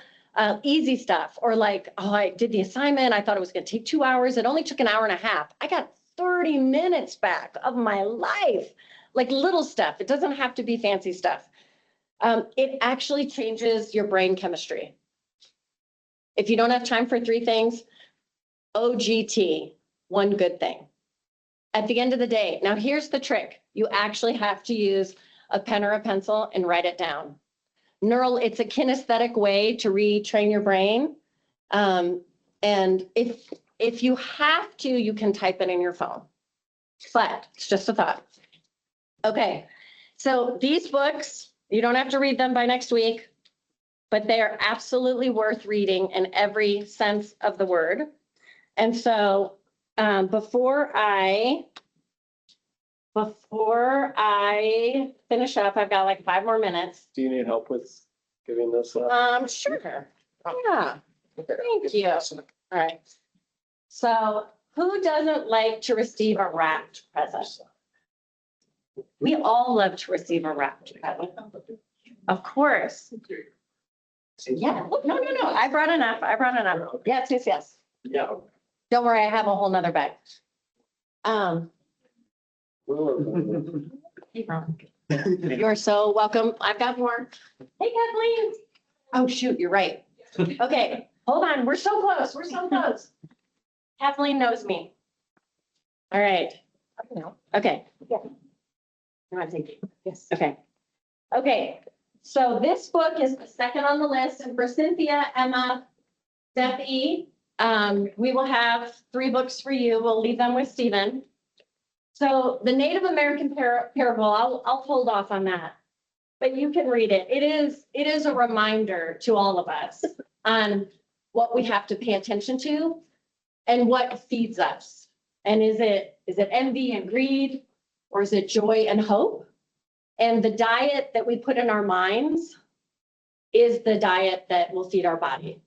Easy stuff. Or I did the assignment. I thought it was going to take 2 hours. It only took an hour and a half. I got 30 minutes back of my life. Little stuff. It doesn't have to be fancy stuff. It actually changes your brain chemistry. If you don't have time for 3 things, OGT, one good thing. At the end of the day, now here's the trick. You actually have to use a pen or a pencil and write it down. It's a kinesthetic way to retrain your brain. And if you have to, you can type it in your phone. But it's just a thought. Okay, so these books, you don't have to read them by next week, but they are absolutely worth reading in every sense of the word. And so before I finish up, I've got like 5 more minutes. Do you need help with giving this up? Sure. Yeah, thank you. All right. So who doesn't like to receive a wrapped present? We all love to receive a wrapped present. Of course. Yeah, no. I brought enough. Yes. Yeah. Don't worry, I have a whole nother bag. You're so welcome. I've got more. Hey, Kathleen. Oh, shoot, you're right. Okay, hold on. We're so close. Kathleen knows me. All right. Okay. Yeah. No, I'm thinking. Yes. Okay. So this book is the second on the list, and for Cynthia, Emma, Debbie, we will have 3 books for you. We'll leave them with Stephen. So the Native American parable, I'll hold off on that, but you can read it. It is a reminder to all of us on what we have to pay attention to and what feeds us. And is it envy and greed, or is it joy and hope? And the diet that we put in our minds is the diet that will feed our body.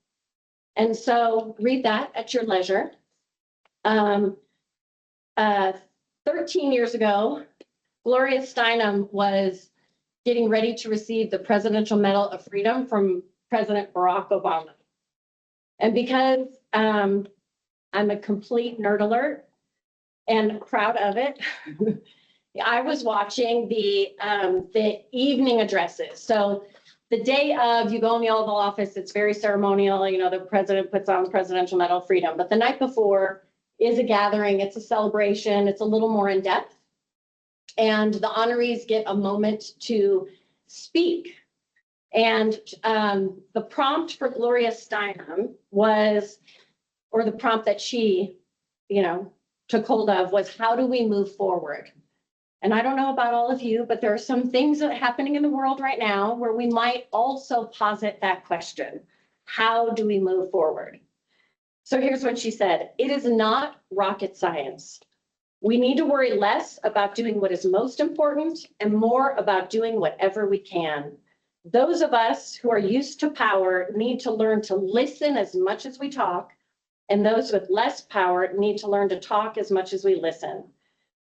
And so read that at your leisure. 13 years ago, Gloria Steinem was getting ready to receive the Presidential Medal of Freedom from President Barack Obama. And because I'm a complete nerd alert and proud of it, I was watching the evening addresses. So the day of, you go in the Oval Office, it's very ceremonial. You know, the president puts on the Presidential Medal of Freedom. But the night before is a gathering. It's a celebration. It's a little more in depth. And the honorees get a moment to speak. And the prompt for Gloria Steinem was, or the prompt that she, took hold of was, how do we move forward? And I don't know about all of you, but there are some things that are happening in the world right now where we might also posit that question. How do we move forward? So here's what she said. It is not rocket science. We need to worry less about doing what is most important and more about doing whatever we can. Those of us who are used to power need to learn to listen as much as we talk, and those with less power need to learn to talk as much as we listen.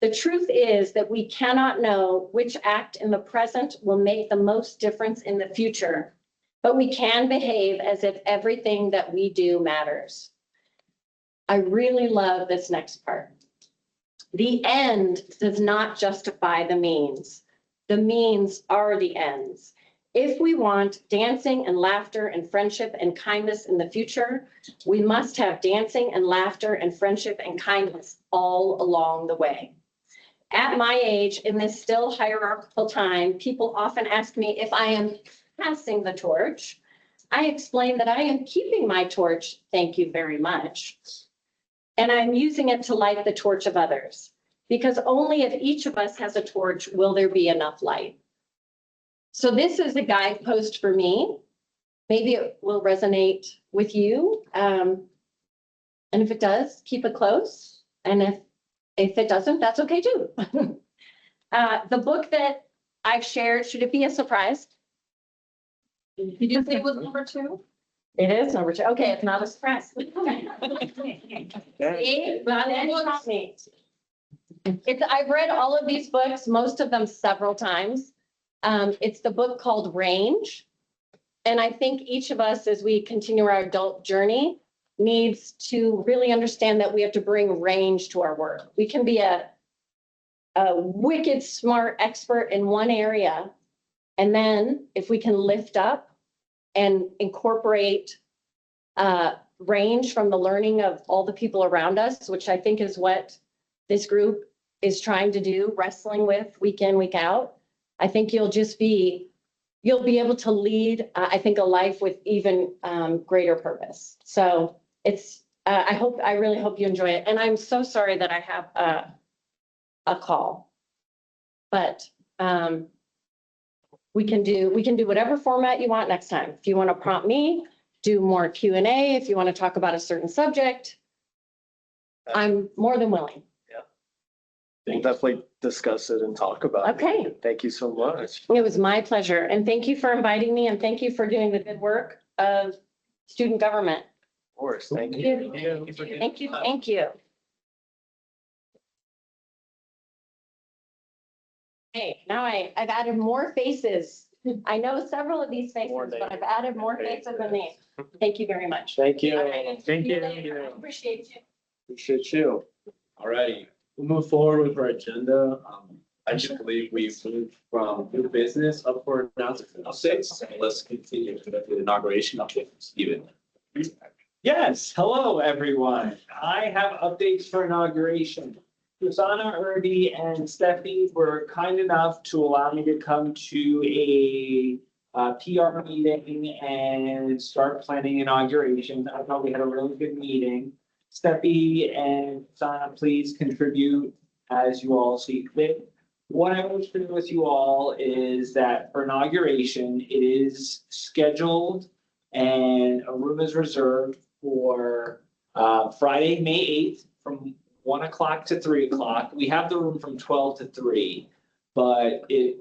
The truth is that we cannot know which act in the present will make the most difference in the future, but we can behave as if everything that we do matters. I really love this next part. The end does not justify the means. The means are the ends. If we want dancing and laughter and friendship and kindness in the future, we must have dancing and laughter and friendship and kindness all along the way. At my age, in this still hierarchical time, people often ask me if I am passing the torch. I explain that I am keeping my torch, thank you very much. And I'm using it to light the torch of others, because only if each of us has a torch will there be enough light. So this is a guidepost for me. Maybe it will resonate with you. And if it does, keep it close. And if it doesn't, that's okay too. The book that I've shared, should it be a surprise? Did you say it was number 2? It is number 2. Okay, it's not a surprise. See, but then you taught me. I've read all of these books, most of them several times. It's the book called Range. And I think each of us, as we continue our adult journey, needs to really understand that we have to bring range to our work. We can be a wicked smart expert in one area. And then if we can lift up and incorporate range from the learning of all the people around us, which I think is what this group is trying to do, wrestling with week in, week out, I think you'll be able to lead, I think, a life with even greater purpose. So it's I really hope you enjoy it. And I'm so sorry that I have a call. But we can do whatever format you want next time. If you want to prompt me, do more Q&A, if you want to talk about a certain subject, I'm more than willing. We'll definitely discuss it and talk about it. Okay. Thank you so much. It was my pleasure. And thank you for inviting me and thank you for doing the good work of student government. Of course, thank Thank you. you. Thank you. Thank you. Hey, now I've added more faces. I know several of these faces, but I've added more faces than names. Thank you very much. Thank you. All right. Thank See you. later. I appreciate you. Appreciate you. All righty, we'll move forward with our agenda. I just believe we've moved from new business up for announcements and updates. So let's continue to the inauguration update, Stephen. Yes, hello, everyone. I have updates for inauguration. Susanna, Erdy, and Steffi were kind enough to allow me to come to a PR meeting and start planning inauguration. I thought we had a really good meeting. Steffi and Susanna, please contribute as you all see fit. What I will share with you all is that for inauguration, it is scheduled and a room is reserved for Friday, May 8th from 1 o'clock to 3 o'clock. We have the room from 12 to 3, but the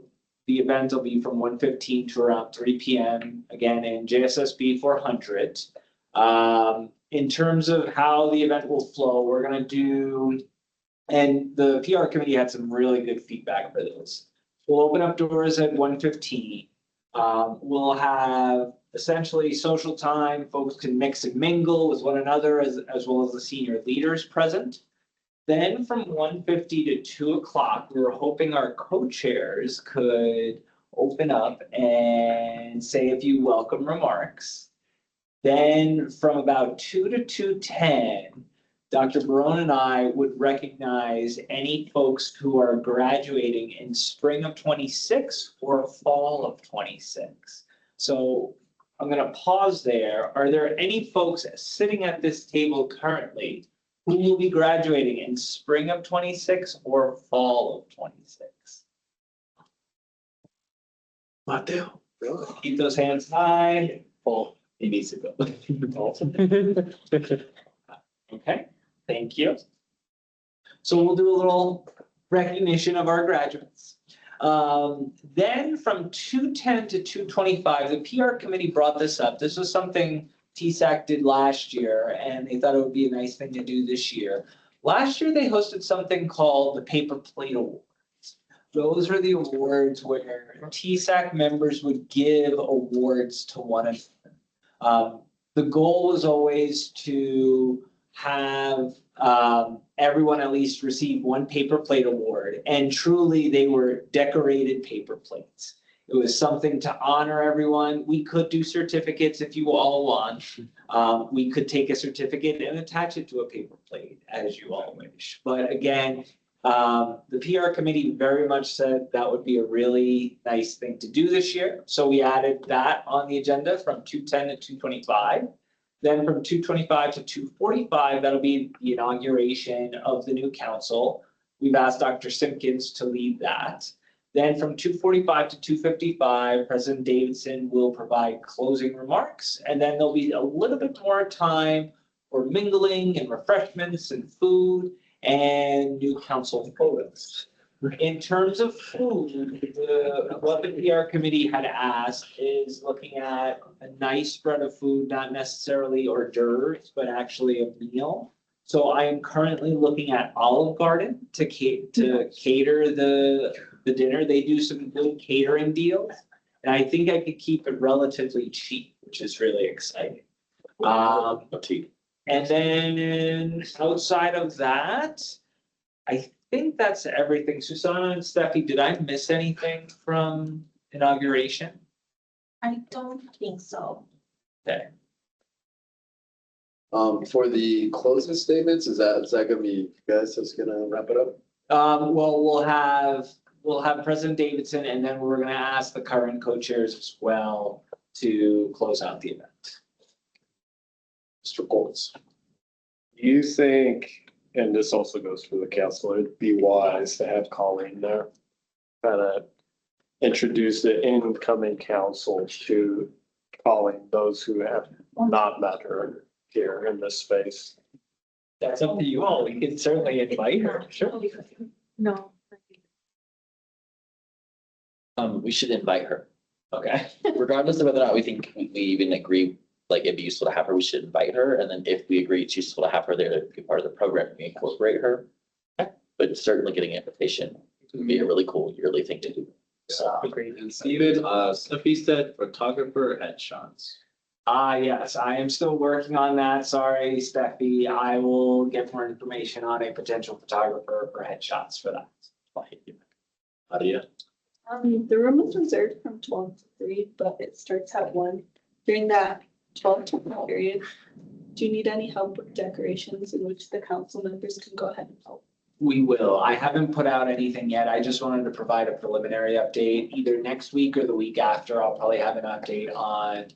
event will be from 1:15 to around 3 p.m. again in JSSB 400. In terms of how the event will flow, we're going to do, and the PR committee had some really good feedback for this. We'll open up doors at 1:15. We'll have essentially social time. Folks can mix and mingle with one another as well as the senior leaders present. Then from 1:50 to 2 o'clock, we were hoping our co-chairs could open up and say a few welcome remarks. Then from about 2 to 2:10, Dr. Barone and I would recognize any folks who are graduating in spring of 26 or fall of 26. So I'm going to pause there. Are there any folks sitting at this table currently who will be graduating in spring of 26 or fall of 26? Mateo. Keep those hands high. Fall. He needs to go. Okay, thank you. So we'll do a little recognition of our graduates. Then from 2:10 to 2:25, the PR committee brought this up. This was something TSAC did last year, and they thought it would be a nice thing to do this year. Last year, they hosted something called the Paper Plate Awards. Those are the awards where TSAC members would give awards to one another. The goal was always to have everyone at least receive one paper plate award, and truly they were decorated paper plates. It was something to honor everyone. We could do certificates if you all want. We could take a certificate and attach it to a paper plate as you all wish. But again, the PR committee very much said that would be a really nice thing to do this year. So we added that on the agenda from 2:10 to 2:25. Then from 2:25 to 2:45, that'll be the inauguration of the new council. We've asked Dr. Simpkins to lead that. Then from 2:45 to 2:55, President Davidson will provide closing remarks. And then there'll be a little bit more time for mingling and refreshments and food and new council photos. In terms of food, what the PR committee had asked is looking at a nice spread of food, not necessarily hors d'oeuvres, but actually a meal. So I am currently looking at Olive Garden to cater the dinner. They do some good catering deals, and I think I could keep it relatively cheap, which is really exciting. And then outside of that, I think that's everything. Susanna and Steffi, did I miss anything from inauguration? I don't think so. Okay. For the closing statements, is that gonna be you guys that's gonna wrap it up? Well, we'll have President Davidson, and then we're gonna ask the current co-chairs as well to close out the event. Mr. Golds. You think, and this also goes for the council, it'd be wise to have Colleen there. Kind of introduce the incoming council to Colleen, those who have not met her here in this space. That's up to you all. We can certainly invite her, sure. No. We should invite her, Okay. regardless of whether or not we think we even agree, like it'd be useful to have her, we should invite her. And then if we agree it's useful to have her there to be part of the program, we incorporate her. But certainly getting an invitation would be a really cool yearly thing to do. So. And Steven, Snuffy said photographer headshots. Yes, I am still working on that. Sorry, Steffi. I will get more information on a potential photographer for headshots for that. Adia? The room is reserved from 12 to 3, but it starts at 1. During that 12 to 1 period, do you need any help with decorations in which the council members can go ahead and help? We will. I haven't put out anything yet. I just wanted to provide a preliminary update. Either next week or the week after, I'll probably have an update on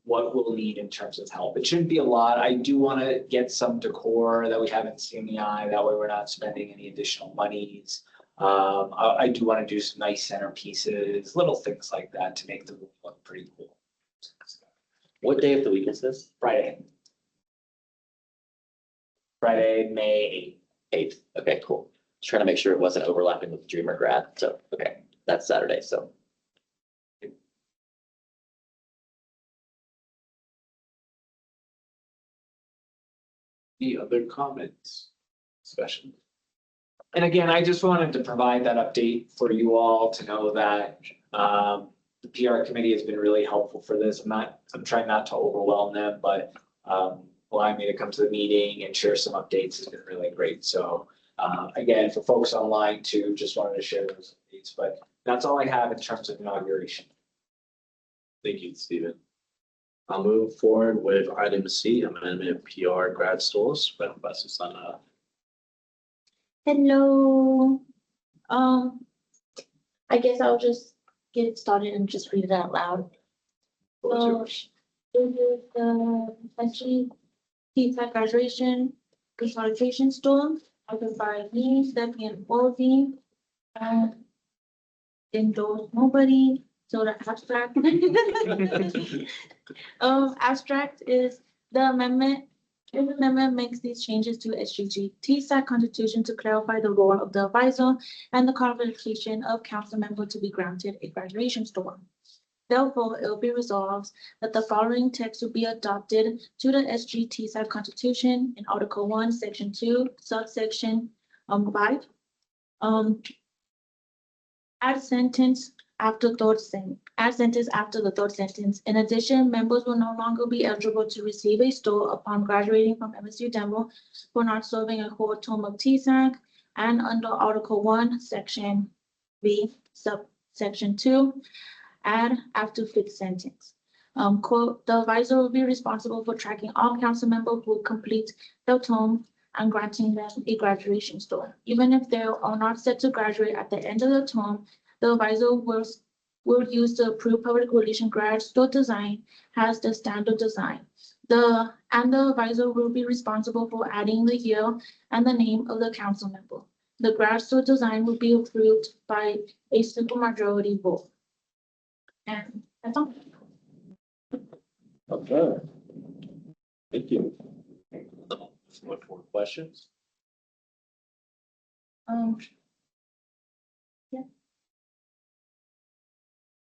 what we'll need in terms of help. It shouldn't be a lot. I do want to get some decor that we haven't seen in the eye. That way we're not spending any additional monies. I do want to do some nice centerpieces, little things like that to make the room look pretty cool. What day of the week is this? Friday. Friday, May 8th. Okay, cool. Just trying to make sure it wasn't overlapping with Dreamer grad. So, okay, that's Saturday. So. Any other comments? Discussion? And again, I just wanted to provide that update for you all to know that the PR committee has been really helpful for this. I'm trying not to overwhelm them, but allowing me to come to the meeting and share some updates has been really great. So again, for folks online too, just wanted to share those updates, but that's all I have in terms of inauguration. Thank you, Steven. I'll move forward with item C, amendment of PR grad stools. Professor Sana. Hello. I guess I'll just get it started and just read it out loud. So, this is the essentially TSAT graduation consolidation store. Offered by me, Stephanie, and Wolvie. Endorse nobody. So the abstract. Abstract is the amendment. This amendment makes these changes to SGG TSAT constitution to clarify the role of the advisor and the qualification of council member to be granted a graduation store. Therefore, it will be resolved that the following text will be adopted to the SG TSAT constitution in Article 1, Section 2, subsection 5. Add sentence after add sentence after the third sentence. In addition, members will no longer be eligible to receive a store upon graduating from MSU Denver for not serving a whole term of TSAC, and under Article 1, Section B, subsection 2, add after fifth sentence. Quote, the advisor will be responsible for tracking all council members who complete their term and granting them a graduation store. Even if they are not set to graduate at the end of the term, the advisor will use the approved public relation grad store design as the standard design. The advisor will be responsible for adding the year and the name of the council member. The grad store design will be approved by a simple majority vote. And that's all. Okay. Thank you. What for questions?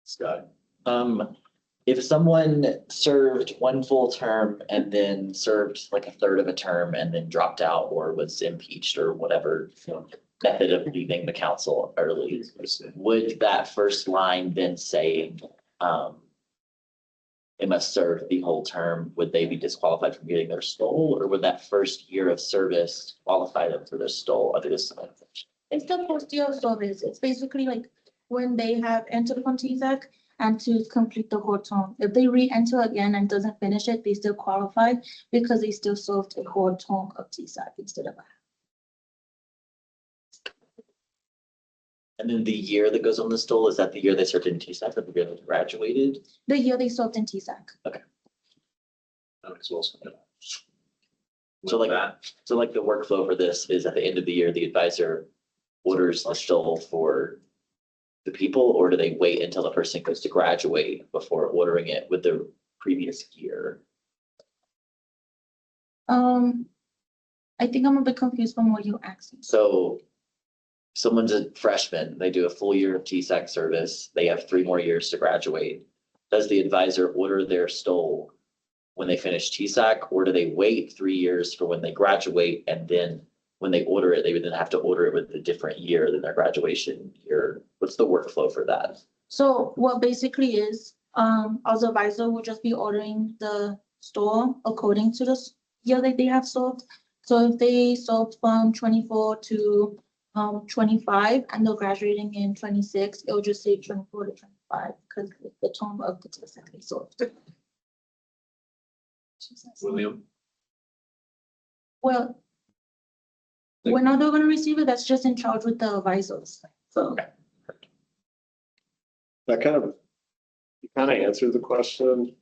Scott. If someone served one full term and then served like a third of a term and then dropped out or was impeached or whatever method of leaving the council early, would that first line then say, it must serve the whole term? Would they be disqualified from getting their stole, or would that first year of service qualify them for their stole under this? It's the first year of service. It's basically like when they have entered from TSAC and to complete the whole term. If they re-enter again and doesn't finish it, they still qualify because they still served a whole term of TSAC instead of. And then the year that goes on the stole, is that the year they served in TSAC or the year they graduated? The year they served in TSAC. Okay. Alex Wilson. So like, so like the workflow for this is at the end of the year, the advisor orders the stole for the people, or do they wait until the person goes to graduate before ordering it with the previous year? I think I'm a bit confused from what you asked. So someone's a freshman, they do a full year of TSAC service, they have 3 more years to graduate. Does the advisor order their stole when they finish TSAC, or do they wait 3 years for when they graduate, and then when they order it, they would then have to order it with a different year than their graduation year? What's the workflow for that? So what basically is, our advisor will just be ordering the store according to the year that they have sold. So if they sold from 24 to 25 and they're graduating in 26, it'll just say 24 to 25 because the term of the test that they sold. William? Well, we're not gonna receive it. That's just in charge with the advisors. So That you kind of answered the question,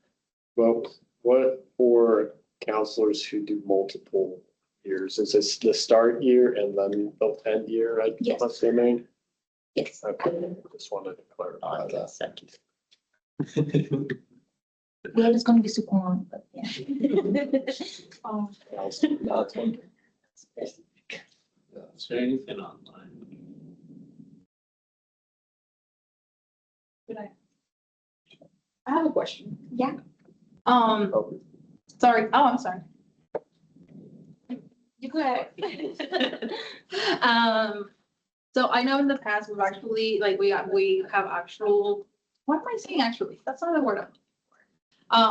but what for counselors who do multiple years? Is this the start year and then the end year? Yes. I'm assuming? yes. Okay, just wanted to clarify that. Well, it's gonna be super long, but yeah. Is there anything online? I have a question. Yeah. Sorry. Oh, I'm sorry. You go ahead. So I know in the past, we've actually, like, we have actual, what am I saying actually? That's not the word.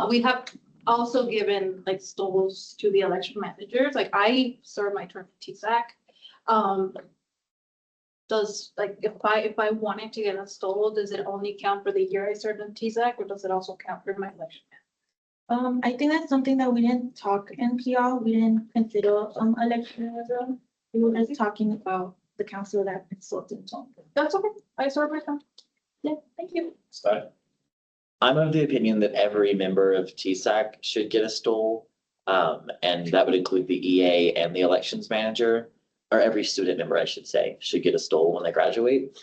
We have also given like stoles to the election managers. Like I serve my term in TSAC. Does, like, if I wanted to get a stole, does it only count for the year I served in TSAC, or does it also count for my election? I think that's something that we didn't talk in PR. We didn't consider election as well. We were just talking about the council that consulted. That's okay. I serve my term. Yeah, thank you. I'm of the opinion that every member of TSAC should get a stole. And that would include the EA and the elections manager, or every student member, I should say, should get a stole when they graduate.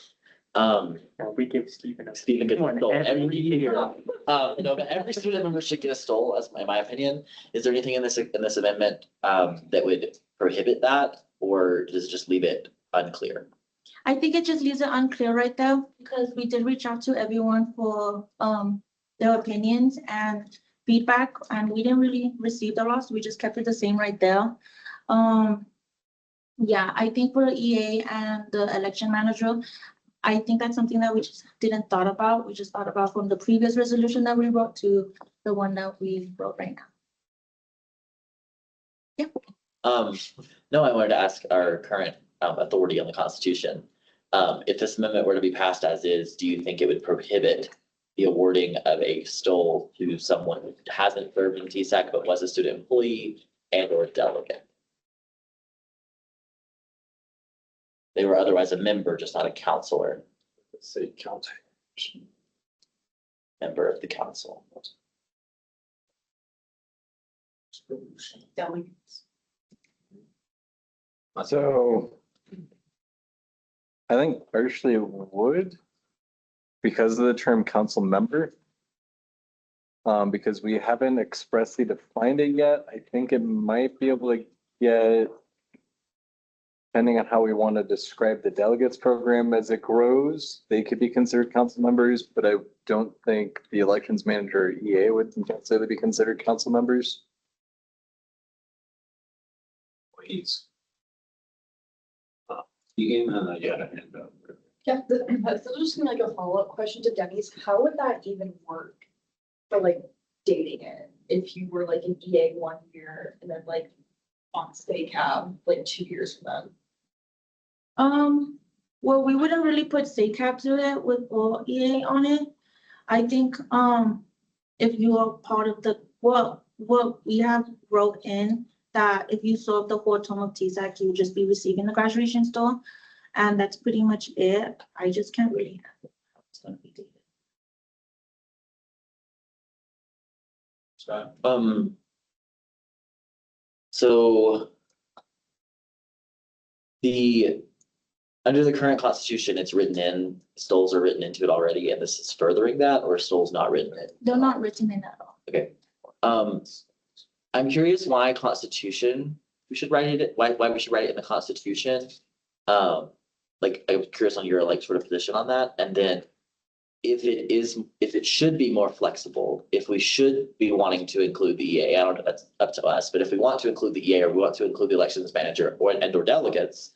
We give Stephen a. Stephen gets a one stole every year. year. No, but every student member should get a stole, as my opinion. Is there anything in this amendment, that would prohibit that, or does it just leave it unclear? I think it just leaves it unclear right there because we did reach out to everyone for their opinions and feedback, and we didn't really receive the loss. We just kept it the same right there. Yeah, I think for EA and the election manager, I think that's something that we just didn't thought about. We just thought about from the previous resolution that we wrote to the one that we wrote right now. Yeah. No, I wanted to ask our current authority on the Constitution. If this amendment were to be passed as is, do you think it would prohibit the awarding of a stole to someone who hasn't served in TSAC but was a student employee and or delegate? They were otherwise a member, just not a counselor. Let's say council. Member of the council. Delegates. So I think partially it would because of the term council member. Because we haven't expressly defined it yet. I think it might be able to get, depending on how we want to describe the delegates program as it grows, they could be considered council members, but I don't think the elections manager or EA would necessarily be considered council members. Please. You had a hand up. Yeah, that's just like a follow-up question to Denny's. How would that even work for like dating it? If you were like an EA 1 year and then like on stake have like 2 years for them? Well, we wouldn't really put SACAP to it with all EA on it. I think, if you are part of the, what we have wrote in that if you serve the whole term of TSAC, you would just be receiving the graduation stole. And that's pretty much it. I just can't really. So under the current constitution, it's written in, stoles are written into it already, and this is furthering that, or stoles not written in? They're not written in at all. Okay. I'm curious why constitution, we should write it, why we should write it in the constitution. Like, I'm curious on your like sort of position on that, and then if it should be more flexible, if we should be wanting to include the EA, I don't know, that's up to us, but if we want to include the EA or we want to include the elections manager or delegates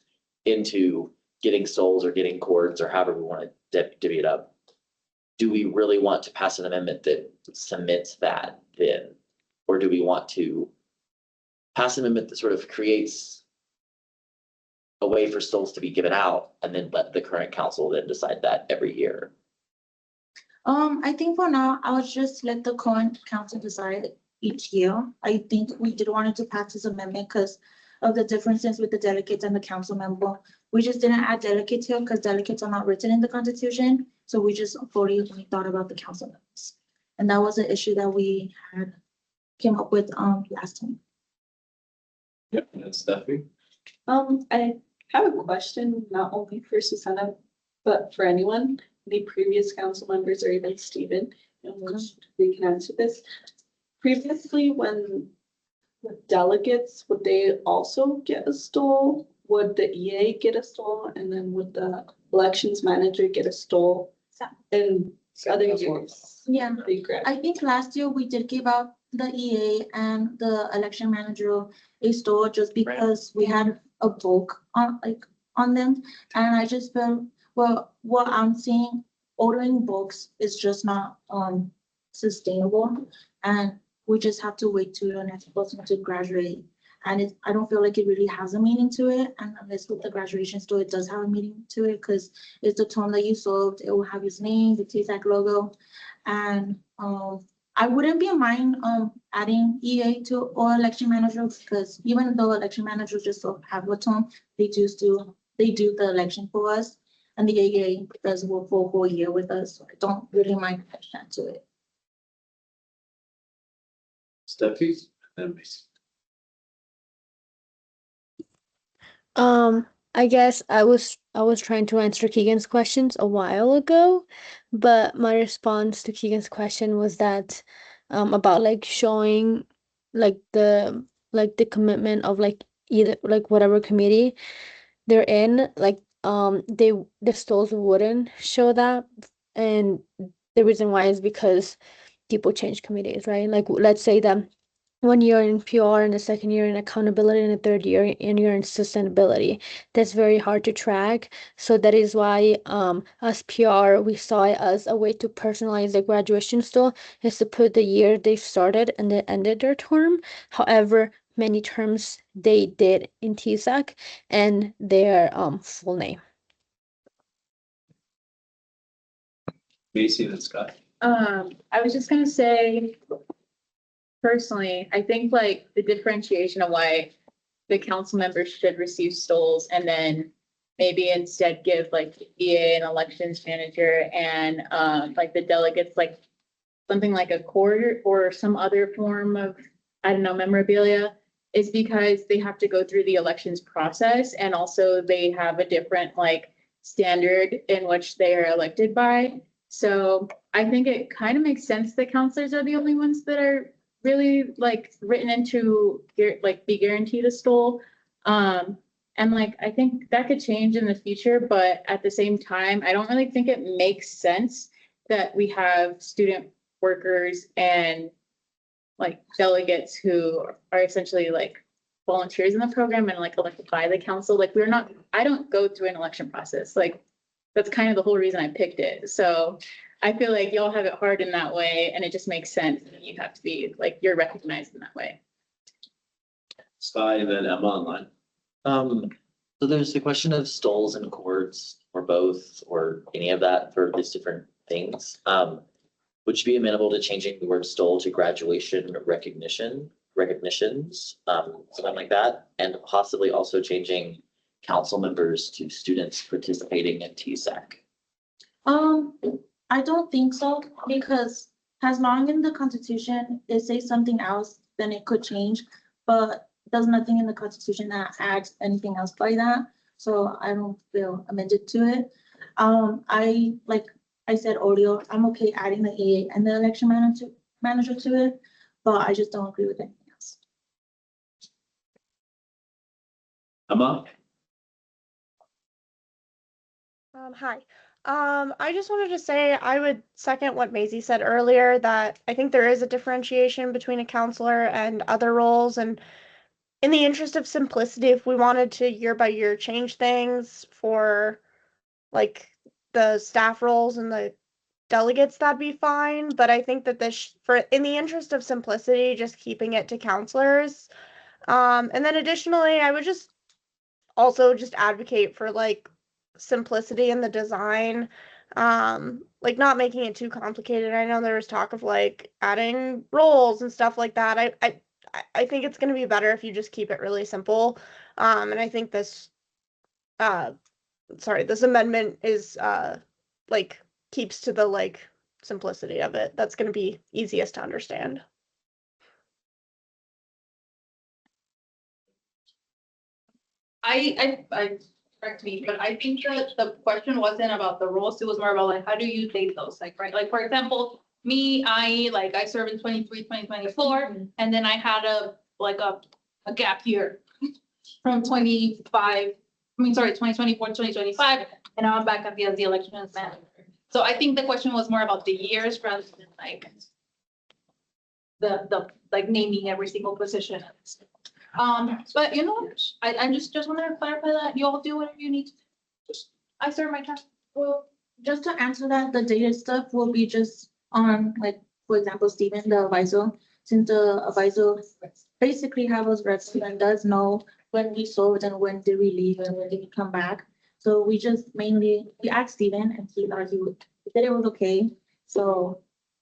into getting stoles or getting cords or however we want to divvy it up, do we really want to pass an amendment that submits that then? Or do we want to pass an amendment that sort of creates a way for stoles to be given out and then let the current council then decide that every year? I think for now, I would just let the current council decide each year. I think we did wanted to pass this amendment because of the differences with the delegates and the council member. We just didn't add delegates here because delegates are not written in the constitution. So we just fully only thought about the council members. And that was an issue that we had came up with last time. Yep, that's Stephanie. I have a question, not only for Susanna, but for anyone, the previous council members or even Stephen, in which we can answer this. Previously, when the delegates, would they also get a stole? Would the EA get a stole? And then would the elections manager get a stole? And other years? Yeah, I think last year we did give out the EA and the election manager a stole just because we had a bulk on them. And I just felt, well, what I'm seeing, ordering books is just not sustainable. And we just have to wait to the next person to graduate. And I don't feel like it really has a meaning to it. And unless with the graduation store, it does have a meaning to it because it's the term that you served. It will have his name, the TSAC logo. And I wouldn't be in mind adding EA to or election manager because even though election managers just have a term, they do the election for us. And the EA does work for a whole year with us. So I don't really mind that to it. Stephanie, and Macy. I guess I was trying to answer Keegan's questions a while ago, but my response to Keegan's question was that about like showing like the commitment of like either like whatever committee they're in, like the stoles wouldn't show that, and the reason why is because people change committees, right? Like let's say that 1 year in PR and the second year in accountability and the third year in your sustainability. That's very hard to track. So that is why as PR we saw it as a way to personalize the graduation stole is to put the year they started and they ended their term. However, many terms they did in TSAC and their full name. Macy and Scott. I was just gonna say, personally, I think like the differentiation of why the council members should receive stoles and then maybe instead give like EA and elections manager and like the delegates like something like a cord or some other form of, I don't know, memorabilia is because they have to go through the elections process and also they have a different like standard in which they are elected by. So I think it kind of makes sense that counselors are the only ones that are really like written into like be guaranteed a stole. And like I think that could change in the future, but at the same time, I don't really think it makes sense that we have student workers and like delegates who are essentially like volunteers in the program and like elected by the council. Like I don't go through an election process. Like that's kind of the whole reason I picked it. So I feel like y'all have it hard in that way and it just makes sense that you have to be like, you're recognized in that way. Sky and then Emma online. So there's the question of stoles and cords or both or any of that for these different things. Would you be amenable to changing the word stole to graduation recognitions, something like that? And possibly also changing council members to students participating in TSAC? I don't think so because as long in the constitution it says something else, then it could change. But there's nothing in the Constitution that adds anything else by that, so I don't feel amended to it. Like I said earlier, I'm okay adding the EA and the election manager to it, but I just don't agree with anything else. Emma? Hi. I just wanted to say I would second what Maisie said earlier, that I think there is a differentiation between a counselor and other roles. And in the interest of simplicity, if we wanted to year by year change things for like the staff roles and the delegates, that'd be fine. But I think that in the interest of simplicity, just keeping it to counselors. And then additionally, I would just also just advocate for like simplicity in the design, like not making it too complicated. I know there was talk of like adding roles and stuff like that. I think it's going to be better if you just keep it really simple. And I think this amendment is like keeps to the like simplicity of it. That's going to be easiest to understand. Correct me, but I think that the question wasn't about the roles, it was more about like, how do you date those, like, right? Like, for example, me, I served in 2024, and then I had a gap year from 2024, 2025, and now I'm back at the elections manager. So I think the question was more about the years rather than like the like naming every single position. But you know, I just wanted to clarify that you all do whatever you need to do. I serve my time. Well, just to answer that, the data stuff will be just on, like, for example, Stephen, the advisor, since the advisor basically have us record and does know when we served and when did we leave and when did we come back. So we just we asked Stephen and he argued, he said it was okay. So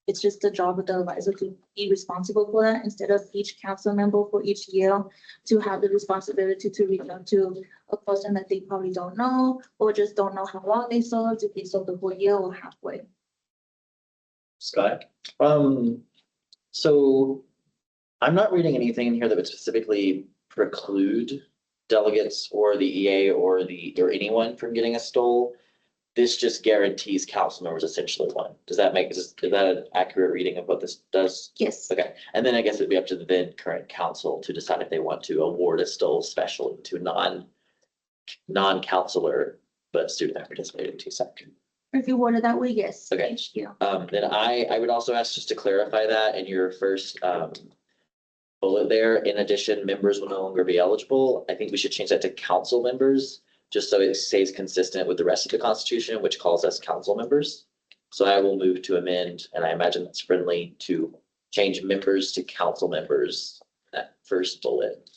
it's just the job of the advisor to be responsible for that instead of each council member for each year to have the responsibility to reach out to a person that they probably don't know or just don't know how long they served, if they served the whole year or halfway. Scott? So I'm not reading anything in here that would specifically preclude delegates or the EA or anyone from getting a stole. This just guarantees council members essentially one. Is that an accurate reading of what this does? Yes. Okay, and then I guess it'd be up to the then current council to decide if they want to award a stole special to non-councilor, but student that participated in TSEC. If you word it that way, yes. Okay. Yeah. Then I would also ask just to clarify that in your first bullet there. In addition, members will no longer be eligible. I think we should change that to council members, just so it stays consistent with the rest of the Constitution, which calls us council members. So I will move to amend, and I imagine that's friendly, to change members to council members, that first bullet.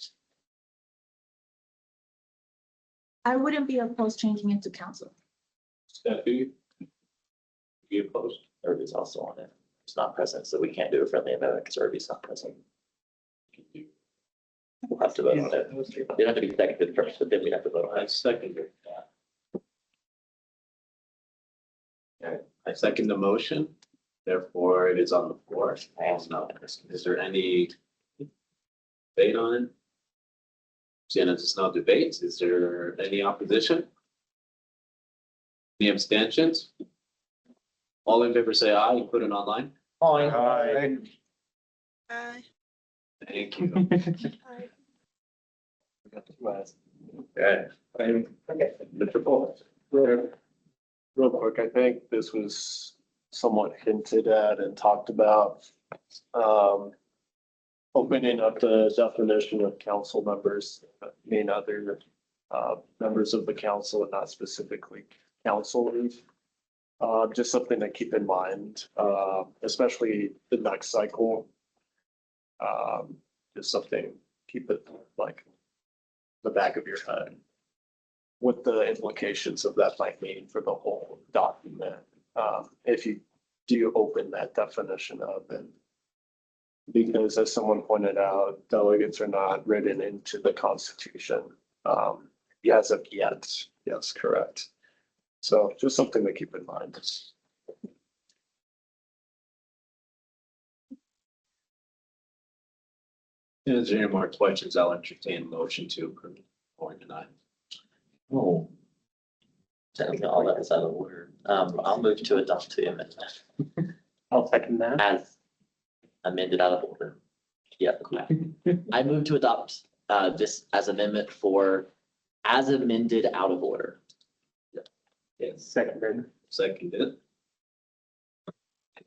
I wouldn't be opposed changing it to council. Steffi? Be opposed? Irby's also on it. It's not present, so we can't do a friendly amendment because Irby's not present. We'll have to vote on it. You don't have to be seconded first, but then we have to vote on I it. seconded that. Okay, I second the motion, therefore it is on the floor. Now, is there any debate on it? Seeing as it's no debate, is there any opposition? Any abstentions? All in favor say aye, and put it online. Aye. Thank you. Okay. Mr. Paul. Real quick, I think this was somewhat hinted at and talked about. Opening up the definition of council members, mean other members of the council and not specifically councilors. Just something to keep in mind, especially the next cycle. Just something, keep it like the back of your head. What the implications of that might mean for the whole document. If you do open that definition up, and because as someone pointed out, delegates are not written into the Constitution. As of yet, yes, correct. So just something to keep in mind. Is there any more questions? I'll entertain a motion to approve or deny. Oh. Technically, all that is out of order. I'll move to adopt the amendment I'll second that. as amended out of order. Yeah. I move to adopt this as amendment for as amended out of order. Yes, Seconded. seconded.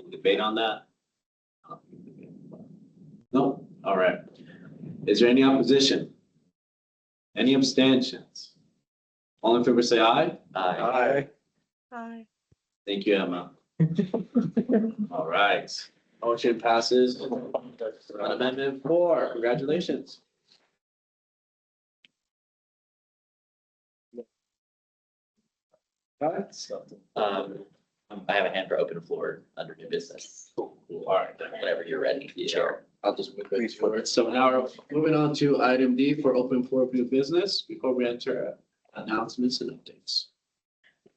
Any debate on that? No, all right. Is there any opposition? Any abstentions? All in favor, say aye. Aye. Hi. Thank you, Emma. All right, motion passes on amendment 4. Congratulations. All right, I have a hand for open floor under new business. cool, all right. Whenever you're ready, Chair. I'll just move it forward. So now we're moving on to item D for open floor of new business before we enter announcements and updates.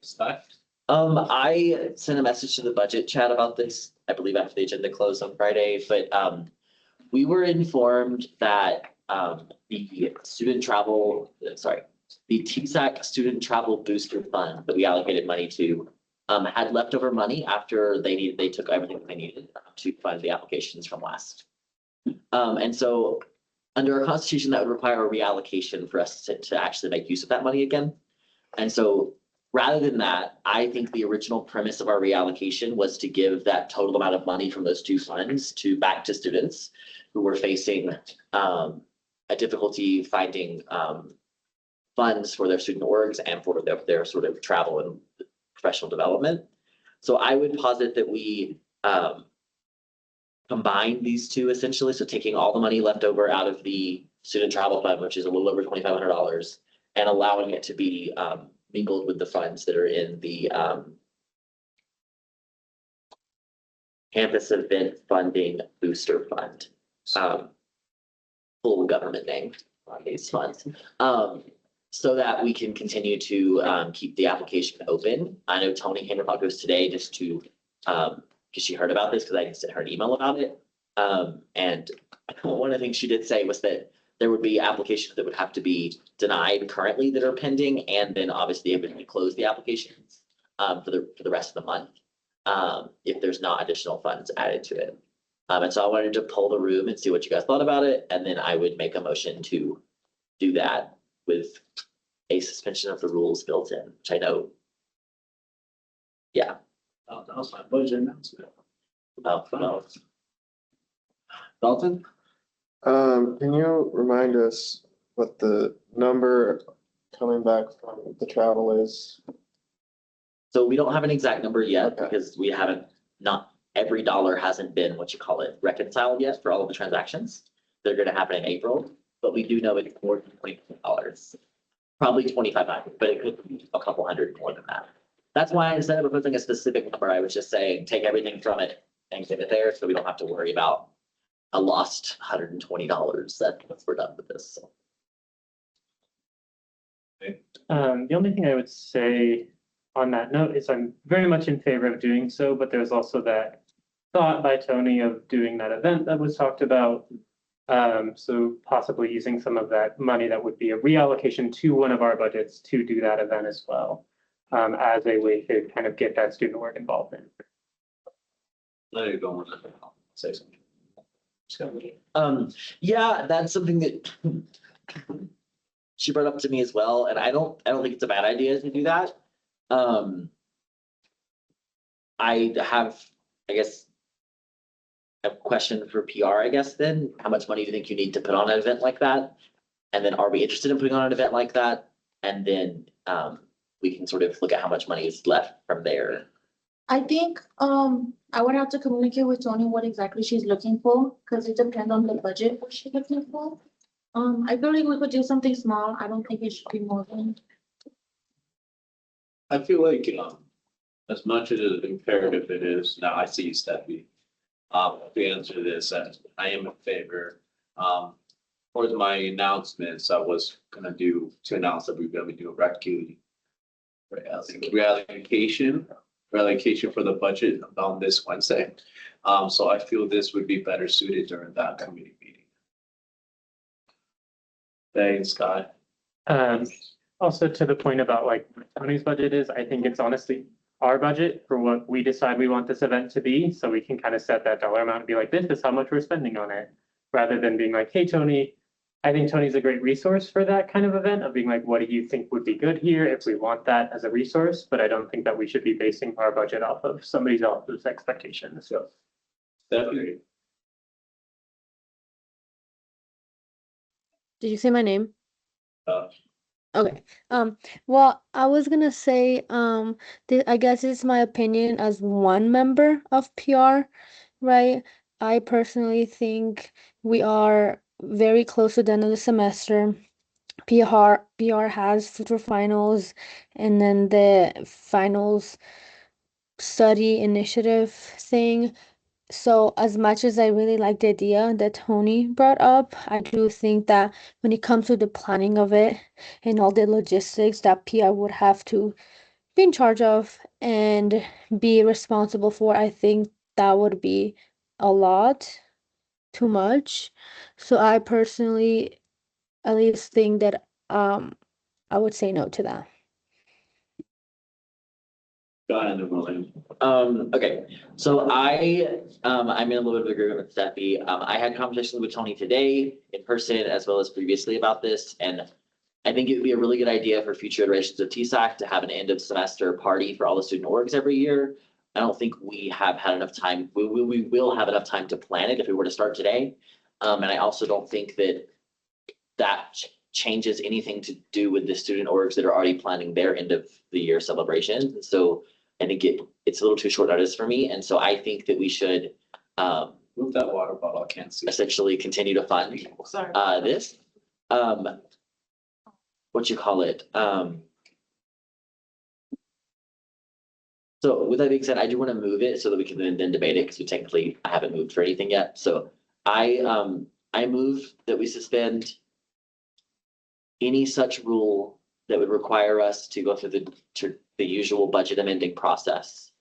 Scott? I sent a message to the budget chat about this, I believe after the agenda closed on Friday, but we were informed that the student travel, the TSAC Student Travel Booster Fund that we allocated money to had leftover money after they took everything they needed to fund the applications from last. And so under our constitution, that would require a reallocation for us to actually make use of that money again. And so rather than that, I think the original premise of our reallocation was to give that total amount of money from those two funds back to students who were facing a difficulty finding funds for their student orgs and for their sort of travel and professional development. So I would posit that we combine these two essentially. So taking all the money left over out of the student travel fund, which is a little over $2,500, and allowing it to be mingled with the funds that are in the campus event funding booster fund. Full government name on these funds. So that we can continue to keep the application open. I know Tony came to talk to us today just to, because she heard about this, because I sent her an email about it. And one of the things she did say was that there would be applications that would have to be denied currently that are pending, and then obviously able to close the applications for the rest of the month if there's not additional funds added to it. And so I wanted to poll the room and see what you guys thought about it, and then I would make a motion to do that with a suspension of the rules built in, which I know. Yeah. Oh, that was my budget announcement. Oh, no. Dalton? Can you remind us what the number coming back from the travel is? So we don't have an exact number yet because we haven't, not every dollar hasn't been, reconciled yet for all of the transactions. They're gonna happen in April, but we do know it's more than $20, probably 2,500, but it could be a couple hundred more than that. That's why instead of proposing a specific number, I was just saying, take everything from it and give it there, so we don't have to worry about a lost $120 that once we're done with this. So. The only thing I would say on that note is I'm very much in favor of doing so, but there's also that thought by Tony of doing that event that was talked about. So possibly using some of that money that would be a reallocation to one of our budgets to do that event as well, as a way to kind of get that student work involved in. There you go. Say something. Yeah, that's something that she brought up to me as well, and I don't think it's a bad idea to do that. I have, I guess, a question for PR, I guess, then. How much money do you think you need to put on an event like that? And then are we interested in putting on an event like that? And then we can sort of look at how much money is left from there. I think, I would have to communicate with Tony what exactly she's looking for, because it depends on the budget, what she's looking for. I feel like we could do something small. I don't think it should be more than. I feel like, as much as imperative it is, now I see you, Steffi. To answer this, I am in favor. For my announcements, I was gonna announce that we're gonna be doing reallocation for the budget on this Wednesday. So I feel this would be better suited during that committee meeting. Thanks, Scott. Also to the point about like what Tony's budget is, I think it's honestly our budget for what we decide we want this event to be. So we can kind of set that dollar amount and be like, this is how much we're spending on it. Rather than being like, hey, Tony, I think Tony's a great resource for that kind of event of being like, what do you think would be good here if we want that as a resource? But I don't think that we should be basing our budget off of somebody else's expectations. So Definitely. Did you say my name? Uh, Okay. Well, I was gonna say, I guess it's my opinion as one member of PR, right? I personally think we are very close to the end of the semester. PR has future finals and then the finals study initiative thing. So as much as I really like the idea that Tony brought up, I do think that when it comes to the planning of it and all the logistics that PI would have to be in charge of and be responsible for, I think that would be a lot, too much. So I personally at least think that I would say no to that. Go ahead, William. Okay, so I'm in a little bit of agreement with Steffi. I had conversations with Tony today in person as well as previously about this, and I think it would be a really good idea for future iterations of TSAC to have an end of semester party for all the student orgs every year. I don't think we have had enough time. We will have enough time to plan it if we were to start today. And I also don't think that changes anything to do with the student orgs that are already planning their end of the year celebration. So I think it's a little too short notice for me. And so I think that we should Move that water bottle, I can't see. essentially continue to fund Sorry. this. What you call it? So with that being said, I do want to move it so that we can then debate it because we technically I haven't moved for anything yet. So I move that we suspend any such rule that would require us to go through the usual budget amending process.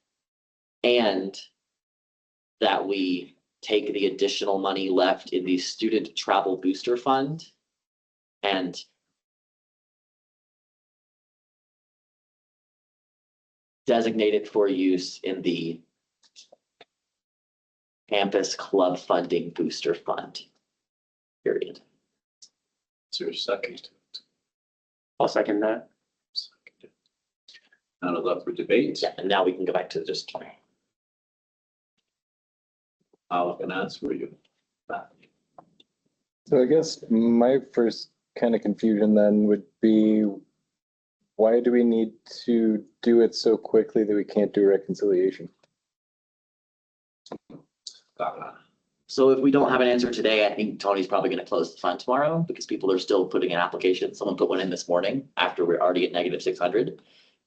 And that we take the additional money left in the student travel booster fund and designate it for use in the campus club funding booster fund. Period. Is there a second? I'll second that. Not enough for debate. Yeah, and now we can go back to just. I'll can answer you. So I guess my first kind of confusion then would be, why do we need to do it so quickly that we can't do reconciliation? So if we don't have an answer today, I think Tony's probably gonna close the fund tomorrow because people are still putting in applications. Someone put one in this morning after we're already at -600.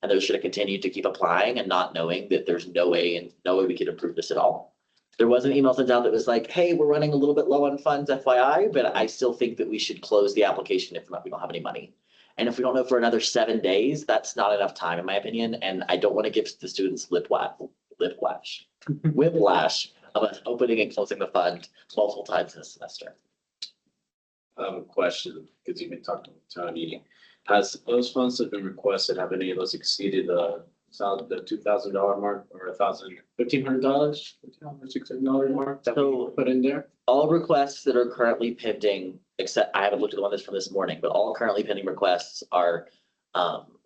And they're just gonna continue to keep applying and not knowing that there's no way we could improve this at all. There was an email sent out that was like, hey, we're running a little bit low on funds, FYI, but I still think that we should close the application if we don't have any money. And if we don't know for another 7 days, that's not enough time, in my opinion, and I don't want to give the students whiplash of us opening and closing the fund multiple times this semester. Question, because you've been talking with Tony. Has those funds that have been requested, have any of those exceeded the $2,000 mark or $1,500, $600 mark that we put in there? All requests that are currently pending, except I haven't looked at the one that's from this morning, but all currently pending requests are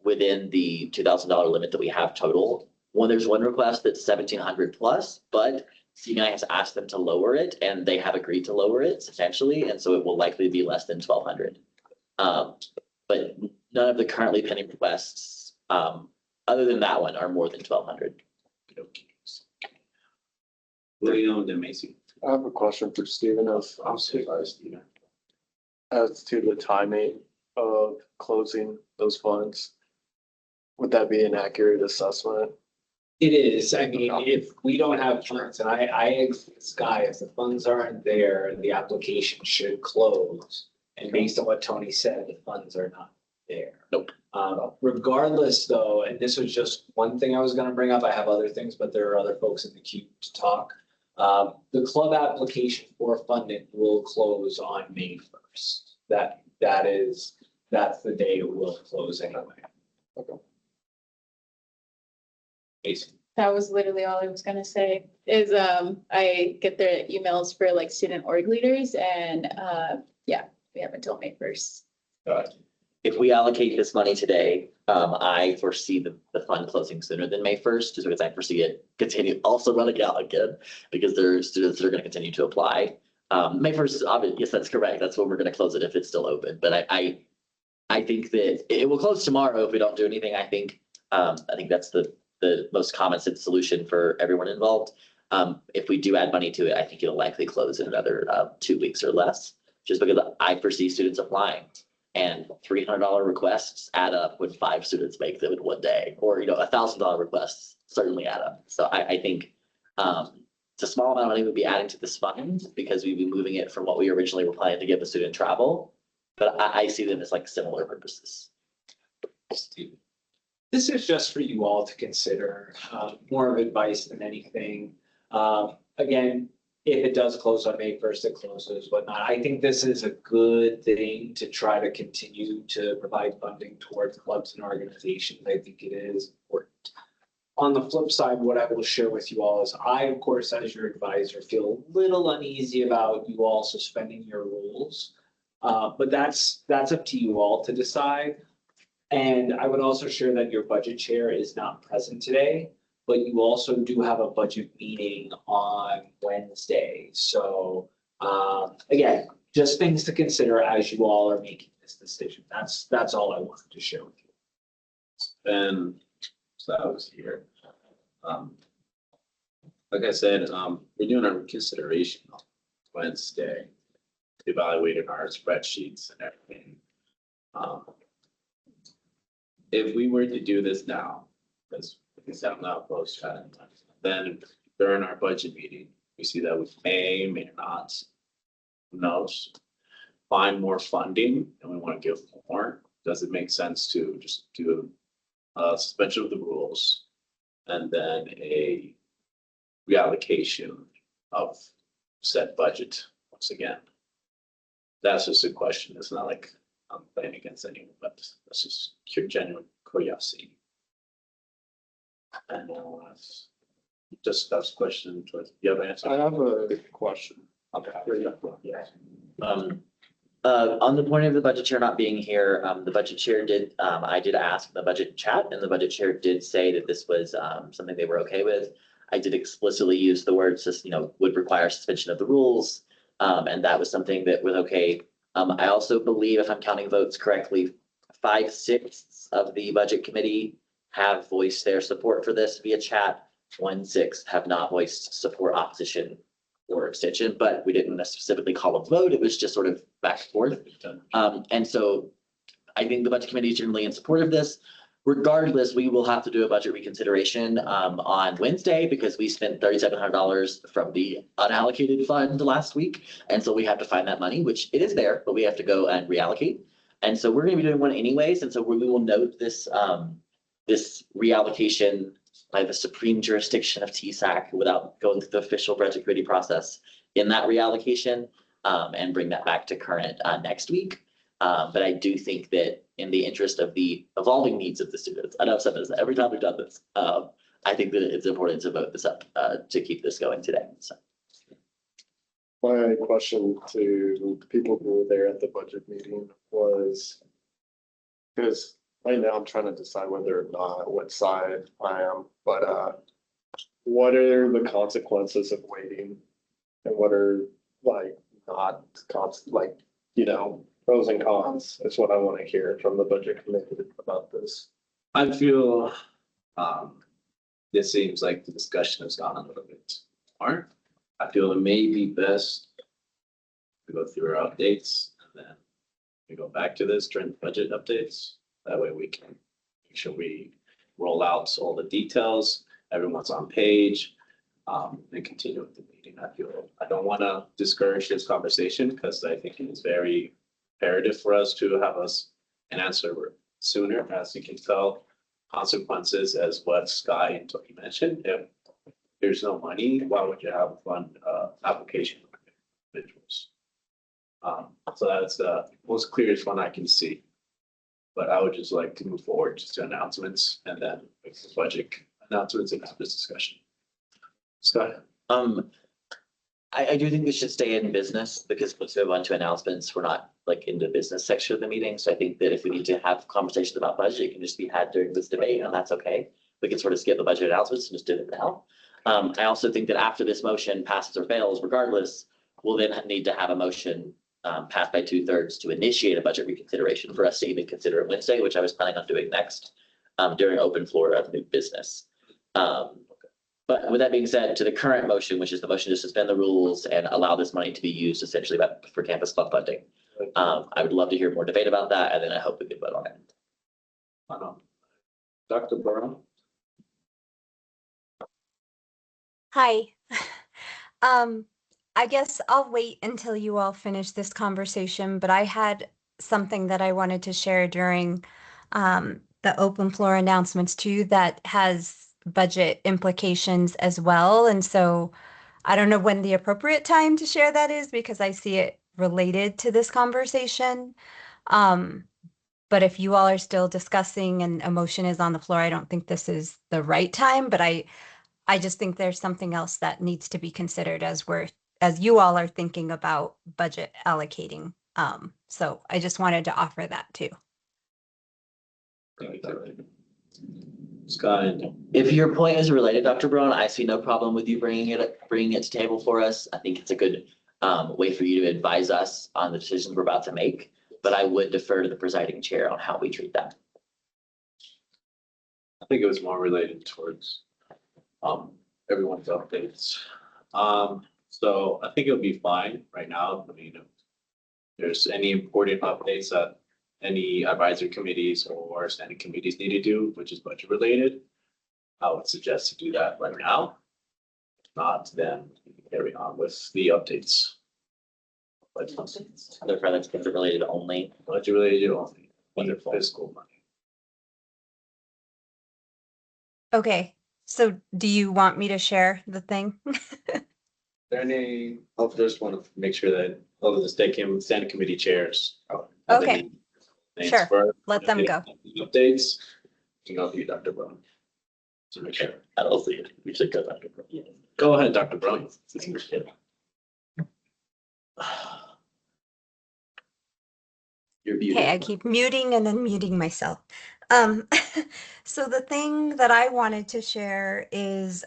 within the $2,000 limit that we have total. There's one request that's 1,700 plus, but CNI has asked them to lower it and they have agreed to lower it substantially. And so it will likely be less than 1,200. But none of the currently pending requests, other than that one, are more than 1,200. William and Macy. I have a question for Stephen as to the timing of closing those funds. Would that be an accurate assessment? It is. I mean, if we don't have funds, and I agree with Sky, if the funds aren't there, the application should close. And based on what Tony said, the funds are not there. Nope. Regardless though, and this was just one thing I was gonna bring up, I have other things, but there are other folks in the queue to talk. The club application for funding will close on May 1st. That that's the day it will close anyway. Casey. That was literally all I was gonna say, is, I get their emails for like student org leaders and, yeah, we have until May 1st. If we allocate this money today, I foresee the fund closing sooner than May 1st, just because I foresee it continue also running out again, because there are students that are gonna continue to apply. May 1st is obvious, yes, that's correct. That's when we're gonna close it if it's still open, but I think that it will close tomorrow if we don't do anything. I think that's the most common sense solution for everyone involved. If we do add money to it, I think it'll likely close in another 2 weeks or less, just because I foresee students applying. And $300 requests add up when 5 students make them in one day, or, $1,000 requests certainly add up. So I think it's a small amount of money we'd be adding to this fund because we'd be moving it from what we originally were planning to give the student travel. But I see them as like similar purposes. This is just for you all to consider, more of advice than anything. Again, if it does close on May 1st, it closes, whatnot. I think this is a good thing to try to continue to provide funding towards clubs and organizations. I think it is important. On the flip side, what I will share with you all is I, of course, as your advisor, feel a little uneasy about you all suspending your rules. But that's up to you all to decide. And I would also share that your budget chair is not present today, but you also do have a budget meeting on Wednesday. So again, just things to consider as you all are making this decision. That's all I wanted to share with you. And so I was here. Like I said, we're doing a reconsideration on Wednesday, evaluating our spreadsheets and everything. If we were to do this now, because it's out now close, then during our budget meeting, we see that we may not, who knows, find more funding and we want to give more. Does it make sense to just do a suspension of the rules and then a reallocation of said budget once again? That's just a question. It's not like I'm playing against anyone, but that's just pure genuine curiosity. And just that's a question. Do you have an answer? I have a question. Okay. Yeah. On the point of the budget chair not being here, the budget chair did, I did ask the budget chat, and the budget chair did say that this was something they were okay with. I did explicitly use the words, would require suspension of the rules, and that was something that was okay. I also believe, if I'm counting votes correctly, 5/6 of the budget committee have voiced their support for this via chat. 1/6 have not voiced support, opposition, or abstention, but we didn't specifically call a vote. It was just sort of back and forth. And so I think the budget committee is generally in support of this. Regardless, we will have to do a budget reconsideration on Wednesday because we spent $3,700 from the unallocated fund last week. And so we have to find that money, which it is there, but we have to go and reallocate. And so we're going to be doing one anyways. And so we will note this, this reallocation by the supreme jurisdiction of TSAC without going through the official budget committee process in that reallocation, and bring that back to current next week. But I do think that in the interest of the evolving needs of the students, I know I've said this every time we've done this, I think that it's important to vote this up to keep this going today. So. My question to the people who were there at the budget meeting was, because right now I'm trying to decide whether or not what side I am, but what are the consequences of waiting? And what are not pros and cons is what I want to hear from the budget committee about this. I feel this seems like the discussion has gone a little bit more. I feel it may be best to go through our updates and then we go back to this during budget updates. That way we can make sure we roll out all the details, everyone's on page, and continue with the meeting. I don't want to discourage this conversation because I think it is very imperative for us to have an answer sooner. As you can tell, consequences as what Sky and Tony mentioned. If there's no money, why would you have a fund application for individuals? So that's the most clearest one I can see. But I would just like to move forward just to announcements and then make the budget announcements and have this discussion. Scott? I do think we should stay in business because once we move on to announcements, we're not like in the business section of the meeting. So I think that if we need to have conversations about budget, it can just be had during this debate and that's okay. We can sort of skip the budget announcements and just do it now. I also think that after this motion passes or fails, regardless, we'll then need to have a motion passed by 2/3 to initiate a budget reconsideration for us to even consider it Wednesday, which I was planning on doing next during open floor of new business. But with that being said, to the current motion, which is the motion to suspend the rules and allow this money to be used essentially for campus club funding. I would love to hear more debate about that, and then I hope we can vote on it. Dr. Brown? Hi. I guess I'll wait until you all finish this conversation, but I had something that I wanted to share during the open floor announcements too that has budget implications as well. And so I don't know when the appropriate time to share that is because I see it related to this conversation. But if you all are still discussing and a motion is on the floor, I don't think this is the right time, but I just think there's something else that needs to be considered as you all are thinking about budget allocating. So I just wanted to offer that too. Scott? If your point is related, Dr. Brown, I see no problem with you bringing it to table for us. I think it's a good way for you to advise us on the decisions we're about to make, but I would defer to the presiding chair on how we treat that. I think it was more related towards everyone's updates. So I think it'll be fine right now. I mean, if there's any important updates that any advisory committees or standing committees need to do, which is budget related, I would suggest to do that right now. If not, then carry on with the updates. Other products budget related only. Budget related only. Wonderful. Fiscal money. Okay, so do you want me to share the thing? There any, I'll just want to make sure that all of the standing committee chairs. Okay, sure, let them go. Updates, you know, you, Dr. Brown. To make sure. I don't see it. We should go, Dr. Brown. Go ahead, Dr. Brown. You're muted. Okay, I keep muting and unmuting myself. So the thing that I wanted to share is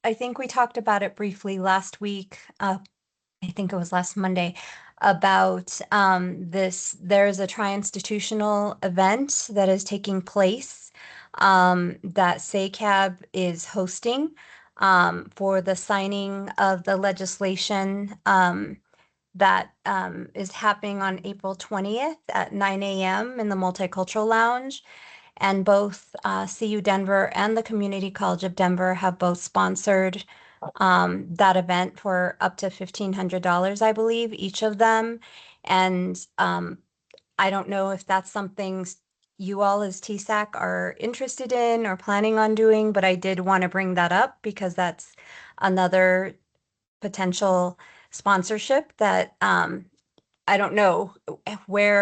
I think we talked about it briefly last week. I think it was last Monday about there's a tri-institutional event that is taking place that SACAB is hosting for the signing of the legislation that is happening on April 20th at 9 a.m. in the Multicultural Lounge. And both CU Denver and the Community College of Denver have both sponsored that event for up to $1,500, I believe, each of them. And I don't know if that's something you all as TSAC are interested in or planning on doing, but I did want to bring that up because that's another potential sponsorship that I don't know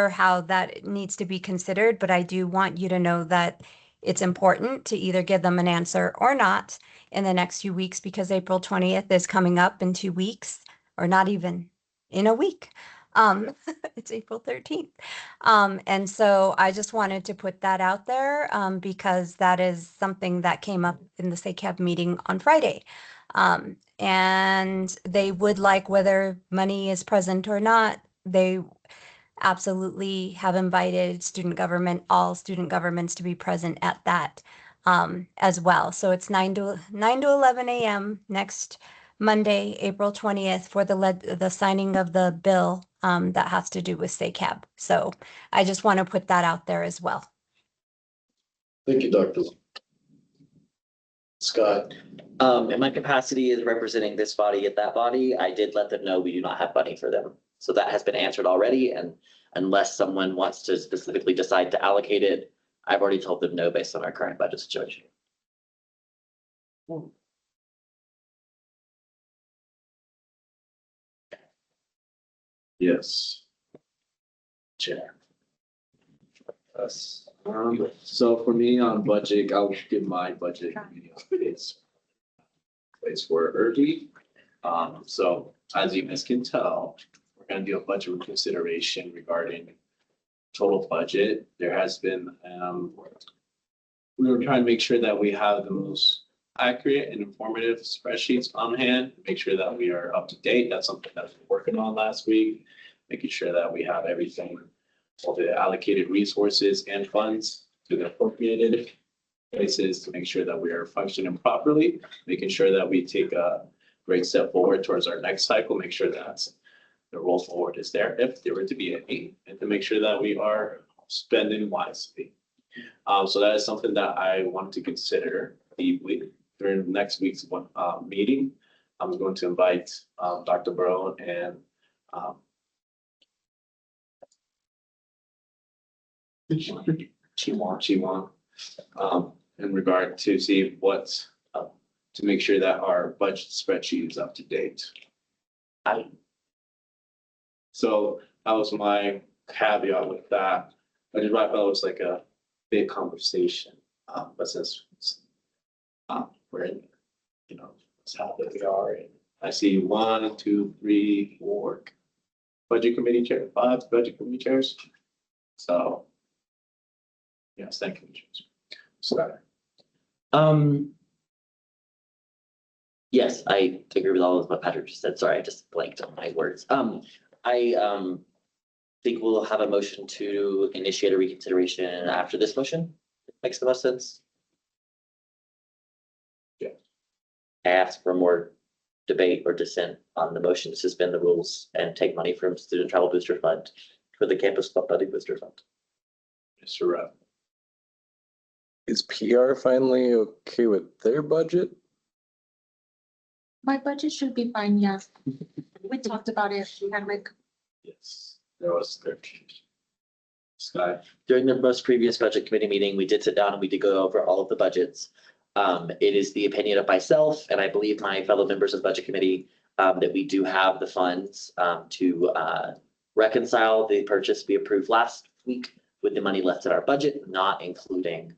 how that needs to be considered, but I do want you to know that it's important to either give them an answer or not in the next few weeks because April 20th is coming up in 2 weeks, or not even in a week. It's April 13th. And so I just wanted to put that out there because that is something that came up in the SACAB meeting on Friday. And they would like, whether money is present or not, they absolutely have invited all student governments to be present at that as well. So it's 9 to 11 a.m. next Monday, April 20th for the signing of the bill that has to do with SACAB. So I just want to put that out there as well. Thank you, Dr. Scott. In my capacity as representing this body at that body, I did let them know we do not have money for them. So that has been answered already. And unless someone wants to specifically decide to allocate it, I've already told them no based on our current budget situation. Yes. Chair. Yes. So for me on budget, I'll give my budget committee updates. Place for early. So as you guys can tell, we're gonna do a budget reconsideration regarding total budget. There has been, we were trying to make sure that we have the most accurate and informative spreadsheets on hand, make sure that we are up to date. That's something that we're working on last week, making sure that we have everything, all the allocated resources and funds to the appropriated places to make sure that we are functioning properly, making sure that we take a great step forward towards our next cycle, make sure that the roll forward is there if there were to be any, and to make sure that we are spending wisely. So that is something that I want to consider deeply during next week's meeting. I'm going to invite Dr. Burrow and Chiwon in regard to see what to make sure that our budget spreadsheet is up to date. So that was my caveat with that. I just thought it was like a big conversation, but since we're in, it's how that we are. And I see 1, 2, 3, 4 budget committee chair, 5 budget committee chairs. So yes, thank you. So Yes, I agree with all of what Patrick just said. Sorry, I just blanked on my words. I think we'll have a motion to initiate a reconsideration after this motion. Makes the most sense. Yeah. I ask for more debate or dissent on the motion to suspend the rules and take money from Student Travel Booster Fund for the Campus Club Buddy Booster Fund. Mr. Rupp. Is PR finally okay with their budget? My budget should be fine, yeah. We talked about it, we had like. Yes, there was 13. Sky. During the most previous budget committee meeting, we did sit down and we did go over all of the budgets. It is the opinion of myself, and I believe my fellow members of the budget committee, that we do have the funds to reconcile the purchase we approved last week with the money left in our budget, not including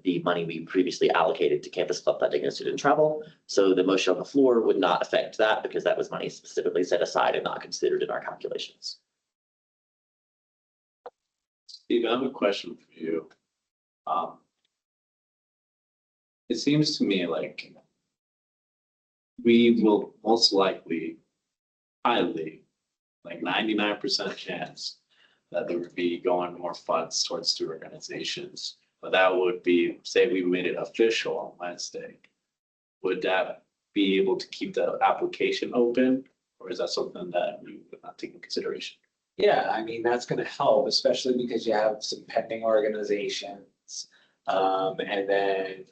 the money we previously allocated to campus club funding and student travel. So the motion on the floor would not affect that because that was money specifically set aside and not considered in our calculations. Steve, I have a question for you. It seems to me like we will most likely, highly, like 99% chance that there would be going more funds towards two organizations. But that would be, say we made it official on Wednesday. Would that be able to keep the application open? Or is that something that we would not take into consideration? Yeah, I mean, that's gonna help, especially because you have some pending organizations. And then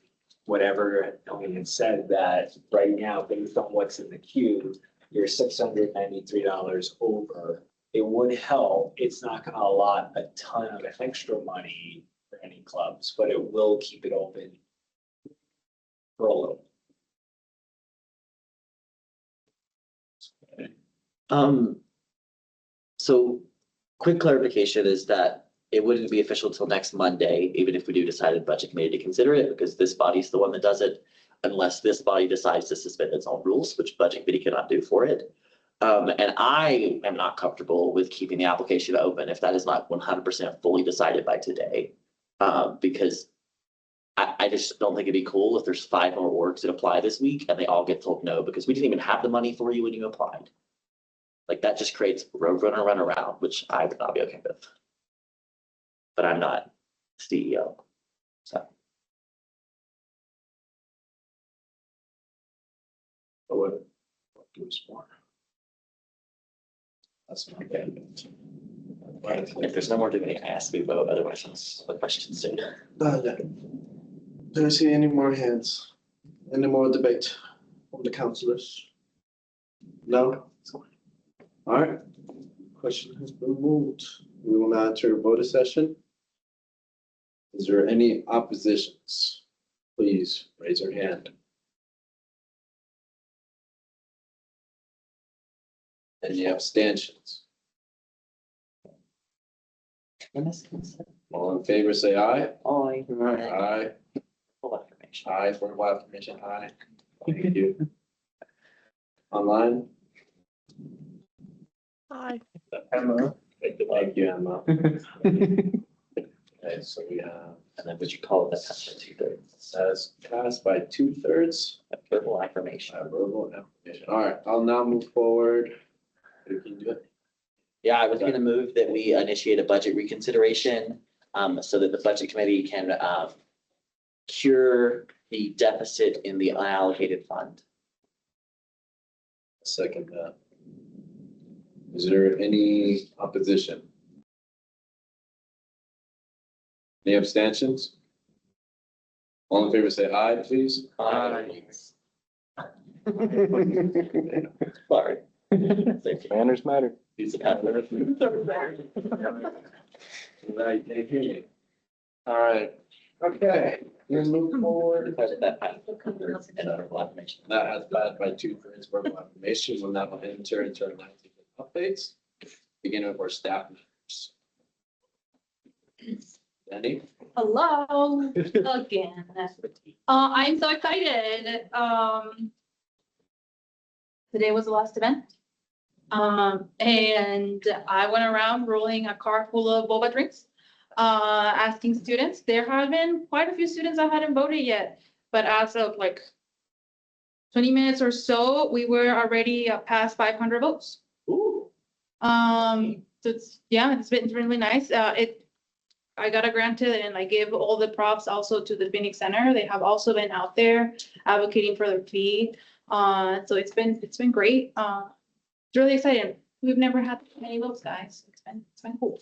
whatever, had said that right now, based on what's in the queue, you're $693 over. It would help. It's not gonna allot a ton of extra money for any clubs, but it will keep it open for a little. So quick clarification is that it wouldn't be official till next Monday, even if we do decide in budget committee to consider it, because this body's the one that does it, unless this body decides to suspend its own rules, which budget committee cannot do for it. And I am not comfortable with keeping the application open if that is not 100% fully decided by today. Because I just don't think it'd be cool if there's 5 more orgs that apply this week and they all get told no, because we didn't even have the money for you when you applied. Like that just creates roadrunner run around, which I would not be okay with. But I'm not CEO, so. But what do us more? That's not bad. If there's no more debate, I ask we vote, otherwise I'll have questions soon. Do I see any more hands? Any more debate from the councilors? No? All right. Question has been moved. We will now enter a voting session. Is there any oppositions? Please raise your hand. Any abstentions? All in favor, say aye. Aye. Aye. Full affirmation. Aye, for affirmation, aye. Thank you. Online? Hi. Emma. Thank you, Emma. Okay, so we have, And then would you call it that passed by 2/3? says passed by 2/3. A verbal affirmation. By verbal affirmation. All right, I'll now move forward. You can do it. Yeah, I was gonna move that we initiate a budget reconsideration, so that the budget committee can, cure the deficit in the unallocated fund. Second that. Is there any opposition? Any abstentions? All in favor, say aye, please. Aye. Sorry. Manners matter. Piece of paper. Right, thank you. All right, okay, we'll move forward. That passed. And a verbal affirmation. That has passed by 2/3 verbal affirmation. We'll now enter into our 19 updates. Beginning with our staff members. Danny? Hello again. I'm so excited. Today was the last event. And I went around rolling a car full of boba drinks, asking students. There have been quite a few students that hadn't voted yet, but as of like 20 minutes or so, we were already past 500 votes. Ooh. So it's been really nice. I got a granted and I give all the props also to the Phoenix Center. They have also been out there advocating for their fee. So it's been great. It's really exciting. We've never had many votes, guys. It's been cool.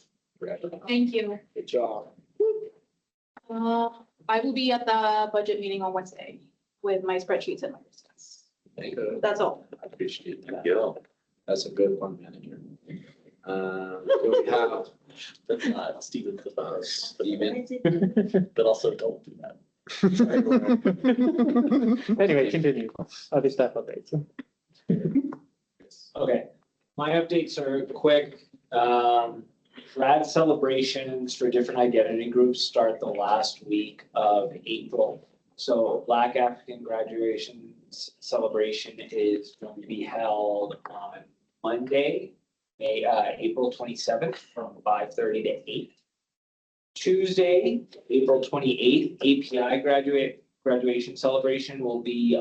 Thank you. Good job. I will be at the budget meeting on Wednesday with my spreadsheets and my results. Thank you. That's all. I appreciate that. Yeah. That's a good fund manager. So we have That's not Stephen. Steven. But also don't do that. Anyway, continue. Other staff updates. Okay, my updates are quick. Grad celebrations for different identity groups start the last week of April. So Black African graduation celebration is going to be held on Monday, April 27th from 5:30 to 8. Tuesday, April 28th, API graduation celebration will be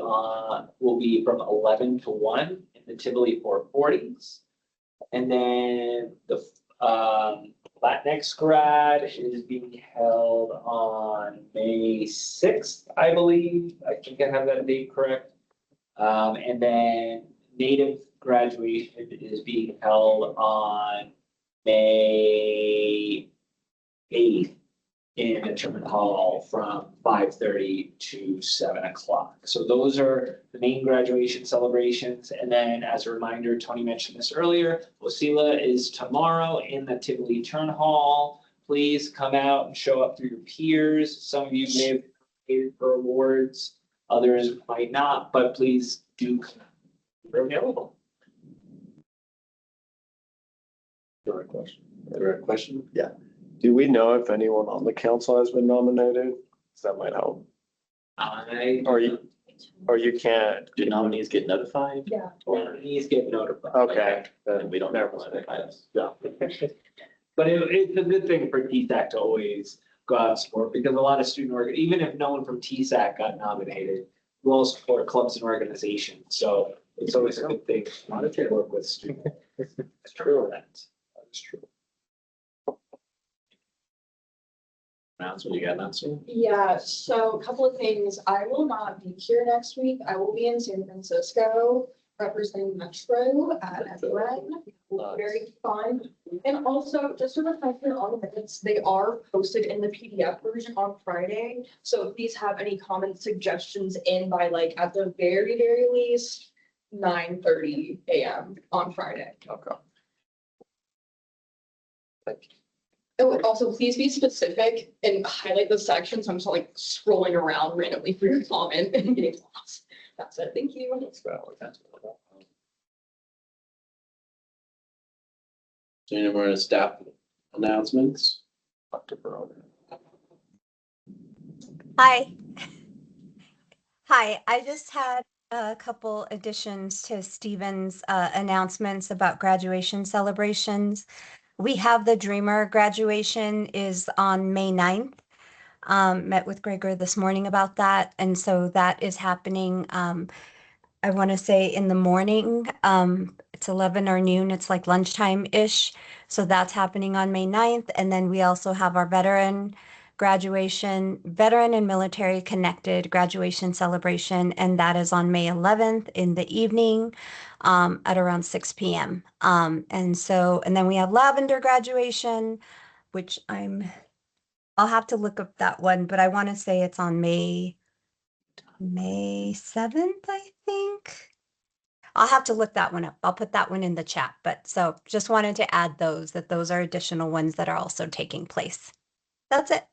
from 11 to 1 in the Tivoli 440s. And then the Latinx grad is being held on May 6th, I believe. I think I have that date correct. And then Native graduation is being held on May 8th in the Terminal Hall from 5:30 to 7 o'clock. So those are the main graduation celebrations. And then as a reminder, Tony mentioned this earlier, Wasila is tomorrow in the Tivoli Turn Hall. Please come out and show up for your peers. Some of you may have paid for awards, others might not, but please do come. We're available. Direct question? Yeah. Do we know if anyone on the council has been nominated? 'Cause that might help. Or you can't. Do nominees get notified? Yeah. Nominees get notified. Okay. And we don't know. Never mind. Yeah. But it's a good thing for TSAC to always go out and support, because a lot of student work, even if no one from TSAC got nominated, we'll support clubs and organizations. So it's always a good thing to work with students. It's true. That is true. Announcement, you got an announcement? Yeah, so a couple of things. I will not be here next week. I will be in San Francisco representing Metro at SRN. Very fun. And also, just a refresher on the minutes, they are posted in the PDF version on Friday. So please have any comments, suggestions in by like at the very, very least 9:30 a.m. on Friday. Okay. Thank you. Oh, also, please be specific and highlight the section, so I'm just like scrolling around randomly for your comment and getting lost. That's it, thank you. So any more staff announcements? Dr. Barone. Hi. Hi, I just had a couple additions to Stephen's announcements about graduation celebrations. We have the Dreamer graduation is on May 9th. Met with Gregor this morning about that, and so that is happening. I want to say in the morning. It's 11 or noon. It's like lunchtime-ish. So that's happening on May 9th. And then we also have our veteran and military connected graduation celebration. And that is on May 11th in the evening at around 6 p.m. And then we have lavender graduation, which I'll have to look up that one, but I want to say it's on May 7th, I think. I'll have to look that one up. I'll put that one in the chat. But so just wanted to add that those are additional ones that are also taking place. That's it.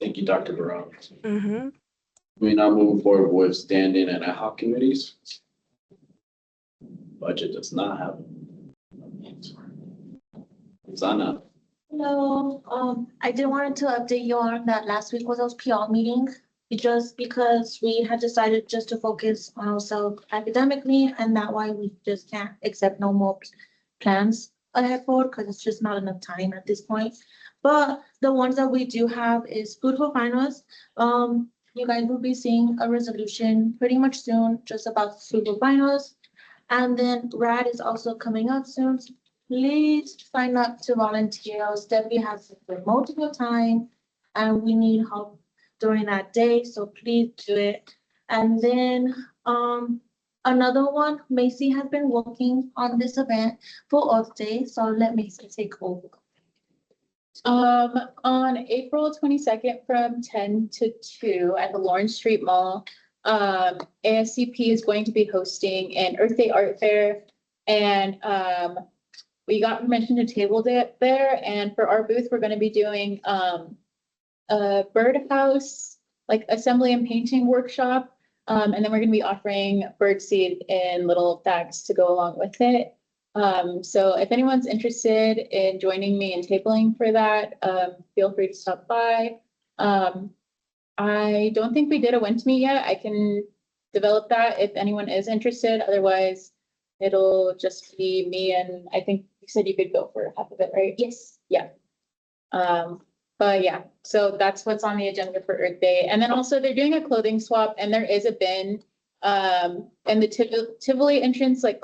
Thank you, Dr. Barone. Mm-hmm. We now move forward with standing and ad hoc committees. Budget does not have. Zana. Hello, I did wanted to update you on that last week was our PR meeting. Just because we had decided just to focus on ourselves academically, and that why we just can't accept no more plans ahead forward, because it's just not enough time at this point. But the ones that we do have is food for finals. You guys will be seeing a resolution pretty much soon, just about food for finals. And then RAD is also coming up soon. Please sign up to volunteer. Stephanie has been multiple time, and we need help during that day, so please do it. And then another one, Macy has been working on this event for Earth Day, so let Macy take over. On April 22nd from 10 to 2 at the Lawrence Street Mall, ASCP is going to be hosting an Earth Day art fair, and we got permission to table it there. And for our booth, we're going to be doing a birdhouse, like assembly and painting workshop. And then we're going to be offering birdseed in little bags to go along with it. So if anyone's interested in joining me in tabling for that, feel free to stop by. I don't think we did a when to meet yet. I can develop that if anyone is interested. Otherwise, it'll just be me, and I think you said you could go for half of it, right? Yes. Yeah. But yeah, so that's what's on the agenda for Earth Day. And then also they're doing a clothing swap, and there is a bin in the Tivoli entrance, like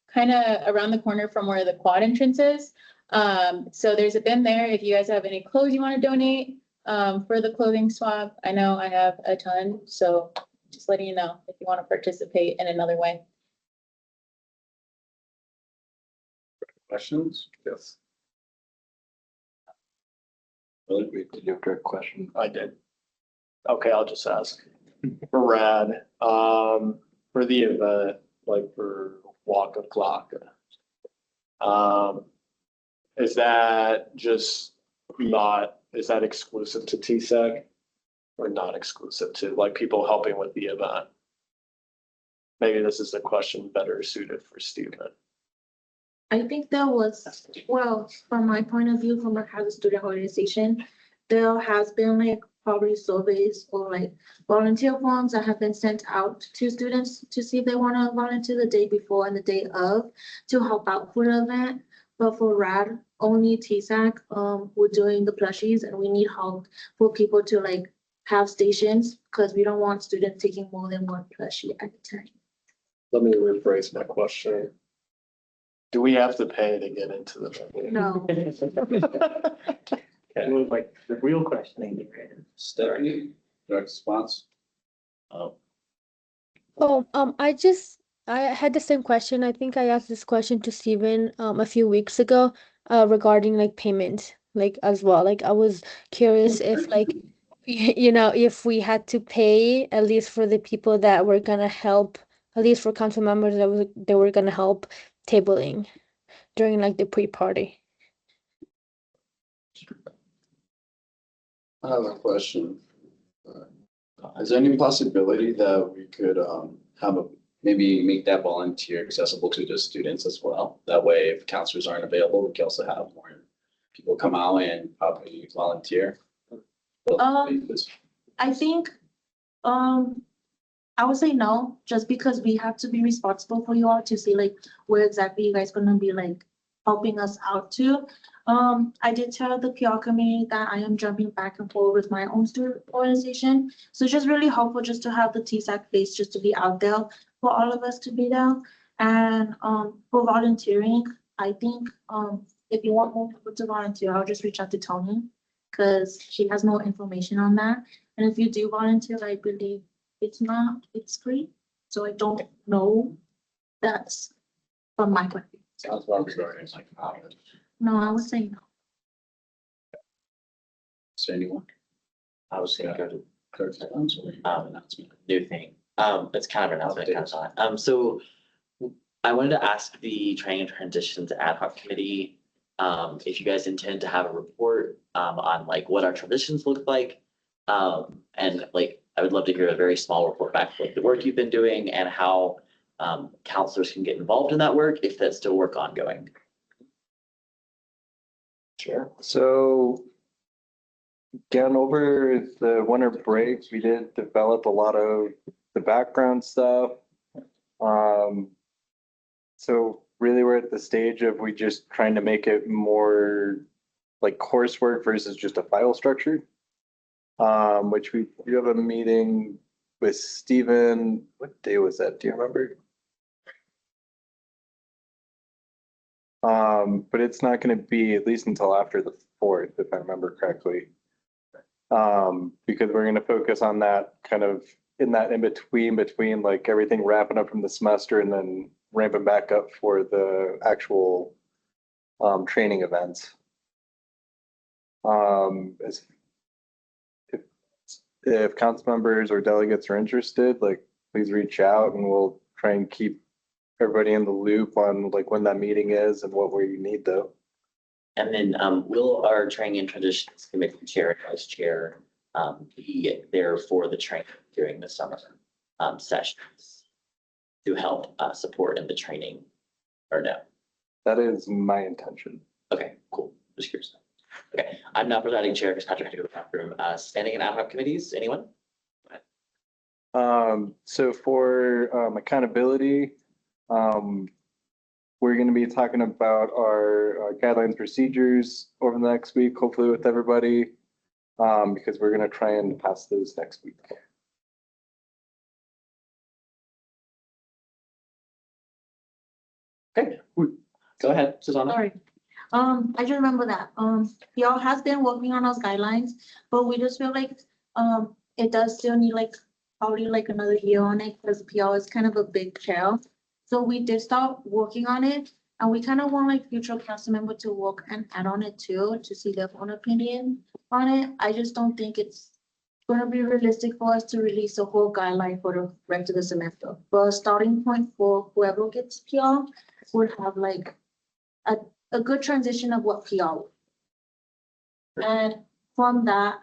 kind of around the corner from where the quad entrance is. So there's a bin there if you guys have any clothes you want to donate for the clothing swap. I know I have a ton, so just letting you know if you want to participate in another way. Questions? Yes. Really? Wait, Did you have a direct question? I did. Okay, I'll just ask. For RAD, for the event, like for Walk of Glocka. Is that just not, is that exclusive to TSEC? Or not exclusive to like people helping with the event? Maybe this is a question better suited for Stephen. I think that was, well, from my point of view, from as a student organization, there has been like probably surveys or like volunteer forms that have been sent out to students to see if they want to volunteer the day before and the day of to help out for the event. But for RAD, only TSAC, we're doing the plushies, and we need help for people to like have stations, because we don't want students taking more than one plushie at a time. Let me rephrase my question. Do we have to pay to get into the? No. Okay. Like the real question. Stephanie, direct response? Oh, I had the same question. I think I asked this question to Steven a few weeks ago regarding like payment, like as well. Like I was curious if like if we had to pay at least for the people that were gonna help, at least for council members that were gonna help tabling during like the pre-party. I have a question. Is there any possibility that we could maybe make that volunteer accessible to the students as well? That way, if counselors aren't available, we can also have more people come out and probably volunteer? I think, I would say no, just because we have to be responsible for you all to see like where exactly you guys gonna be like helping us out too. I did tell the PR committee that I am jumping back and forth with my own student organization. So it's just really helpful just to have the TSAC face just to be out there for all of us to be there. And for volunteering, I think if you want more people to volunteer, I'll just reach out to Tony because she has more information on that. And if you do volunteer, I believe it's free. So I don't know. That's from my point of view. Sounds well regarded, like, No, I would say no. is there anyone? I was gonna go to Clerk's announcement. new thing. It's kind of announcement, kind of not. So I wanted to ask the training and transitions ad hoc committee, if you guys intend to have a report, on like what our transitions look like. And like, I would love to hear a very small report back, like the work you've been doing and how, counselors can get involved in that work, if that's still work ongoing. Sure. So again, over the winter break, we did develop a lot of the background stuff. So really we're at the stage of we just trying to make it more like coursework versus just a file structure. Which we do have a meeting with Stephen. What day was that? Do you remember? But it's not going to be at least until after the 4th, if I remember correctly. Because we're going to focus on that kind of in that in between like everything wrapping up from the semester and then ramping back up for the actual training events. If council members or delegates are interested, like please reach out and we'll try and keep everybody in the loop on like when that meeting is and what we need though. And then, will our training and transitions committee chair and vice chair, be there for the training during the summer, sessions to help, support in the training or no? That is my intention. Okay, cool. Just curious. Okay, I'm now presiding chair because Patrick had to go to the bathroom. Standing and ad hoc committees, anyone? So for accountability, we're going to be talking about our guidelines procedures over the next week, hopefully with everybody, because we're going to try and pass those next week. Okay, go ahead, Susanna. Sorry. I just remember that, y'all has been working on those guidelines, but we just feel like, it does still need like, probably like another year on it, because PR is kind of a big trail. So we did start working on it, and we kind of want like future council member to work and add on it too, to see their own opinion on it. I just don't think it's gonna be realistic for us to release a whole guideline for the rest of the semester. But a starting point for whoever gets PR would have like a good transition of what PR would. And from that,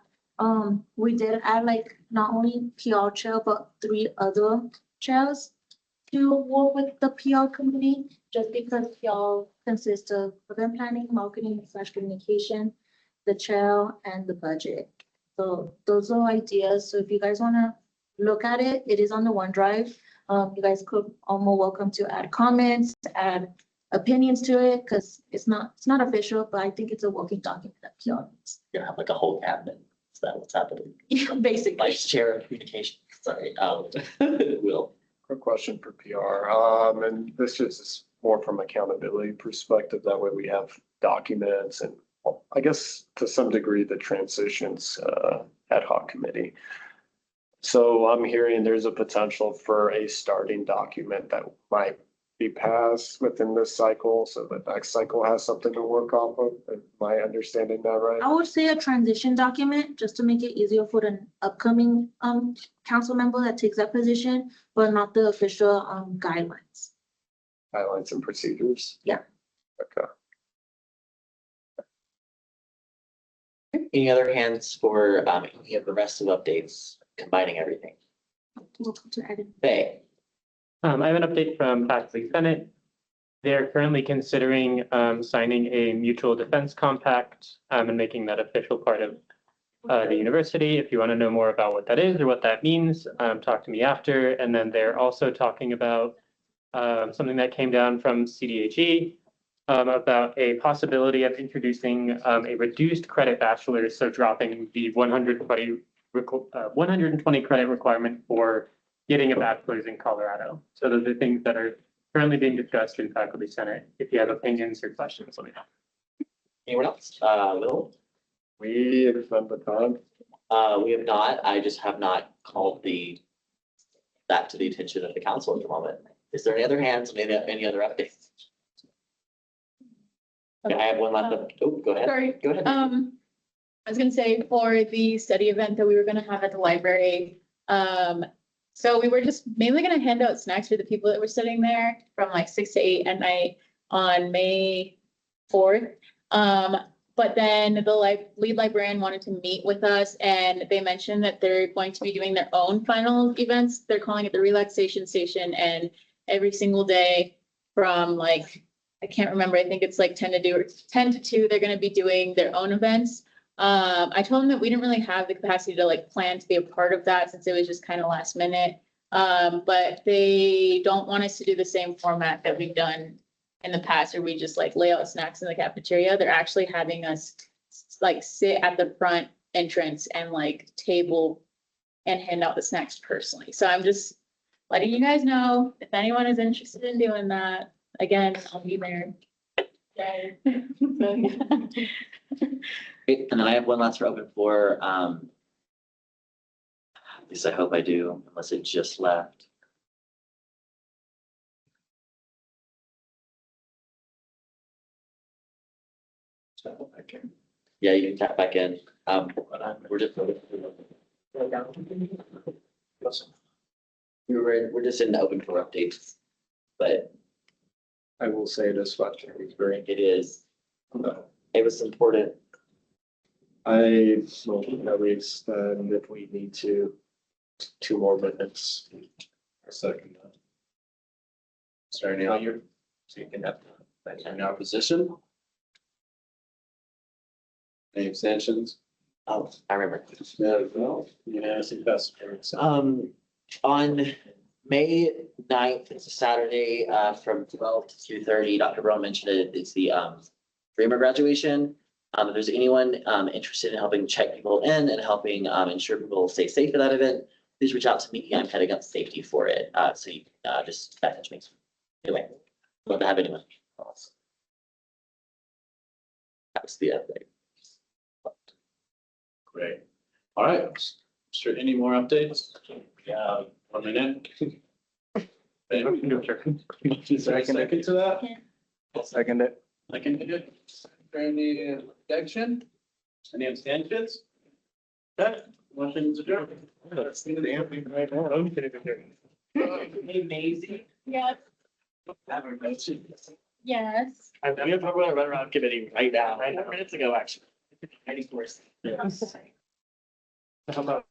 we did add like not only PR chair, but 3 other chairs to work with the PR committee, just because PR consists of event planning, marketing / communication, the chair and the budget. So those are ideas. So if you guys wanna look at it, it is on the OneDrive. You guys could are more welcome to add comments, add opinions to it, because it's not official, but I think it's a working document that PR needs. You're gonna have like a whole cabinet. Is that what's happening? Yeah, basically. Vice chair of communication, sorry, Will. Quick question for PR, and this is more from accountability perspective. That way we have documents and I guess to some degree the transitions ad hoc committee. So I'm hearing there's a potential for a starting document that might be passed within this cycle, so the next cycle has something to work off of. Am I understanding that right? I would say a transition document, just to make it easier for the upcoming council member that takes that position, but not the official guidelines. Guidelines and procedures? Yeah. Okay. Any other hands for, any of the rest of updates, combining everything? Welcome to edit. Faye. I have an update from Faculty Senate. they're currently considering signing a mutual defense compact and making that official part of the university. If you want to know more about what that is or what that means, talk to me after. And then they're also talking about something that came down from CDHE about a possibility of introducing a reduced credit bachelor's, so dropping the 120 credit requirement for getting a bachelor's in Colorado. So those are things that are currently being discussed in faculty senate. If you have opinions or questions, let me know. Anyone else? Will? We extend the time. We have not. I just have not called that to the attention of the council at the moment. Is there any other hands, any other updates? Okay, I have one last. Oh, go ahead. Sorry. Go ahead. I was gonna say for the study event that we were gonna have at the library, so we were just mainly gonna hand out snacks for the people that were sitting there from like 6 to 8 at night on May 4th. But then the lead librarian wanted to meet with us and they mentioned that they're going to be doing their own final events. They're calling it the relaxation station, and every single day from like, I can't remember, I think it's like 10 to 2, they're gonna be doing their own events. I told them that we didn't really have the capacity to like plan to be a part of that since it was just kind of last minute. But they don't want us to do the same format that we've done in the past, where we just like lay out snacks in the cafeteria. They're actually having us like sit at the front entrance and like table and hand out the snacks personally. So I'm just letting you guys know if anyone is interested in doing that. Again, I'll be there. Great. And then I have one last for open floor. At least I hope I do, unless it just left. Yeah, you can tap back in. We're just. We're just in the open floor updates, but. I will say this much, it was very. It is. It was important. I will at least, if we need to, 2 more minutes. A second. Is there any other? So you can have, any opposition? Any abstentions? Oh, I remember. No, unanimously passed. On May 9th, it's a Saturday, from 12 to 2:30, Dr. Brown mentioned it, it's the Dreamer graduation. If there's anyone interested in helping check people in and helping ensure people stay safe for that event, please reach out to me. I'm heading up safety for it. So you just message me. Anyway, love to have anyone. That was the update. Great. All right. Is there any more updates? Yeah, 1 minute. Second Second to that? I'll second it. Second it. Any objection? Any abstentions? Okay, motion's adjourned. Hey, Maisie. Yes. Have a motion. Yes. I'm gonna talk about a runaround committee right now, 10 minutes ago, actually. Any course. Yes. How about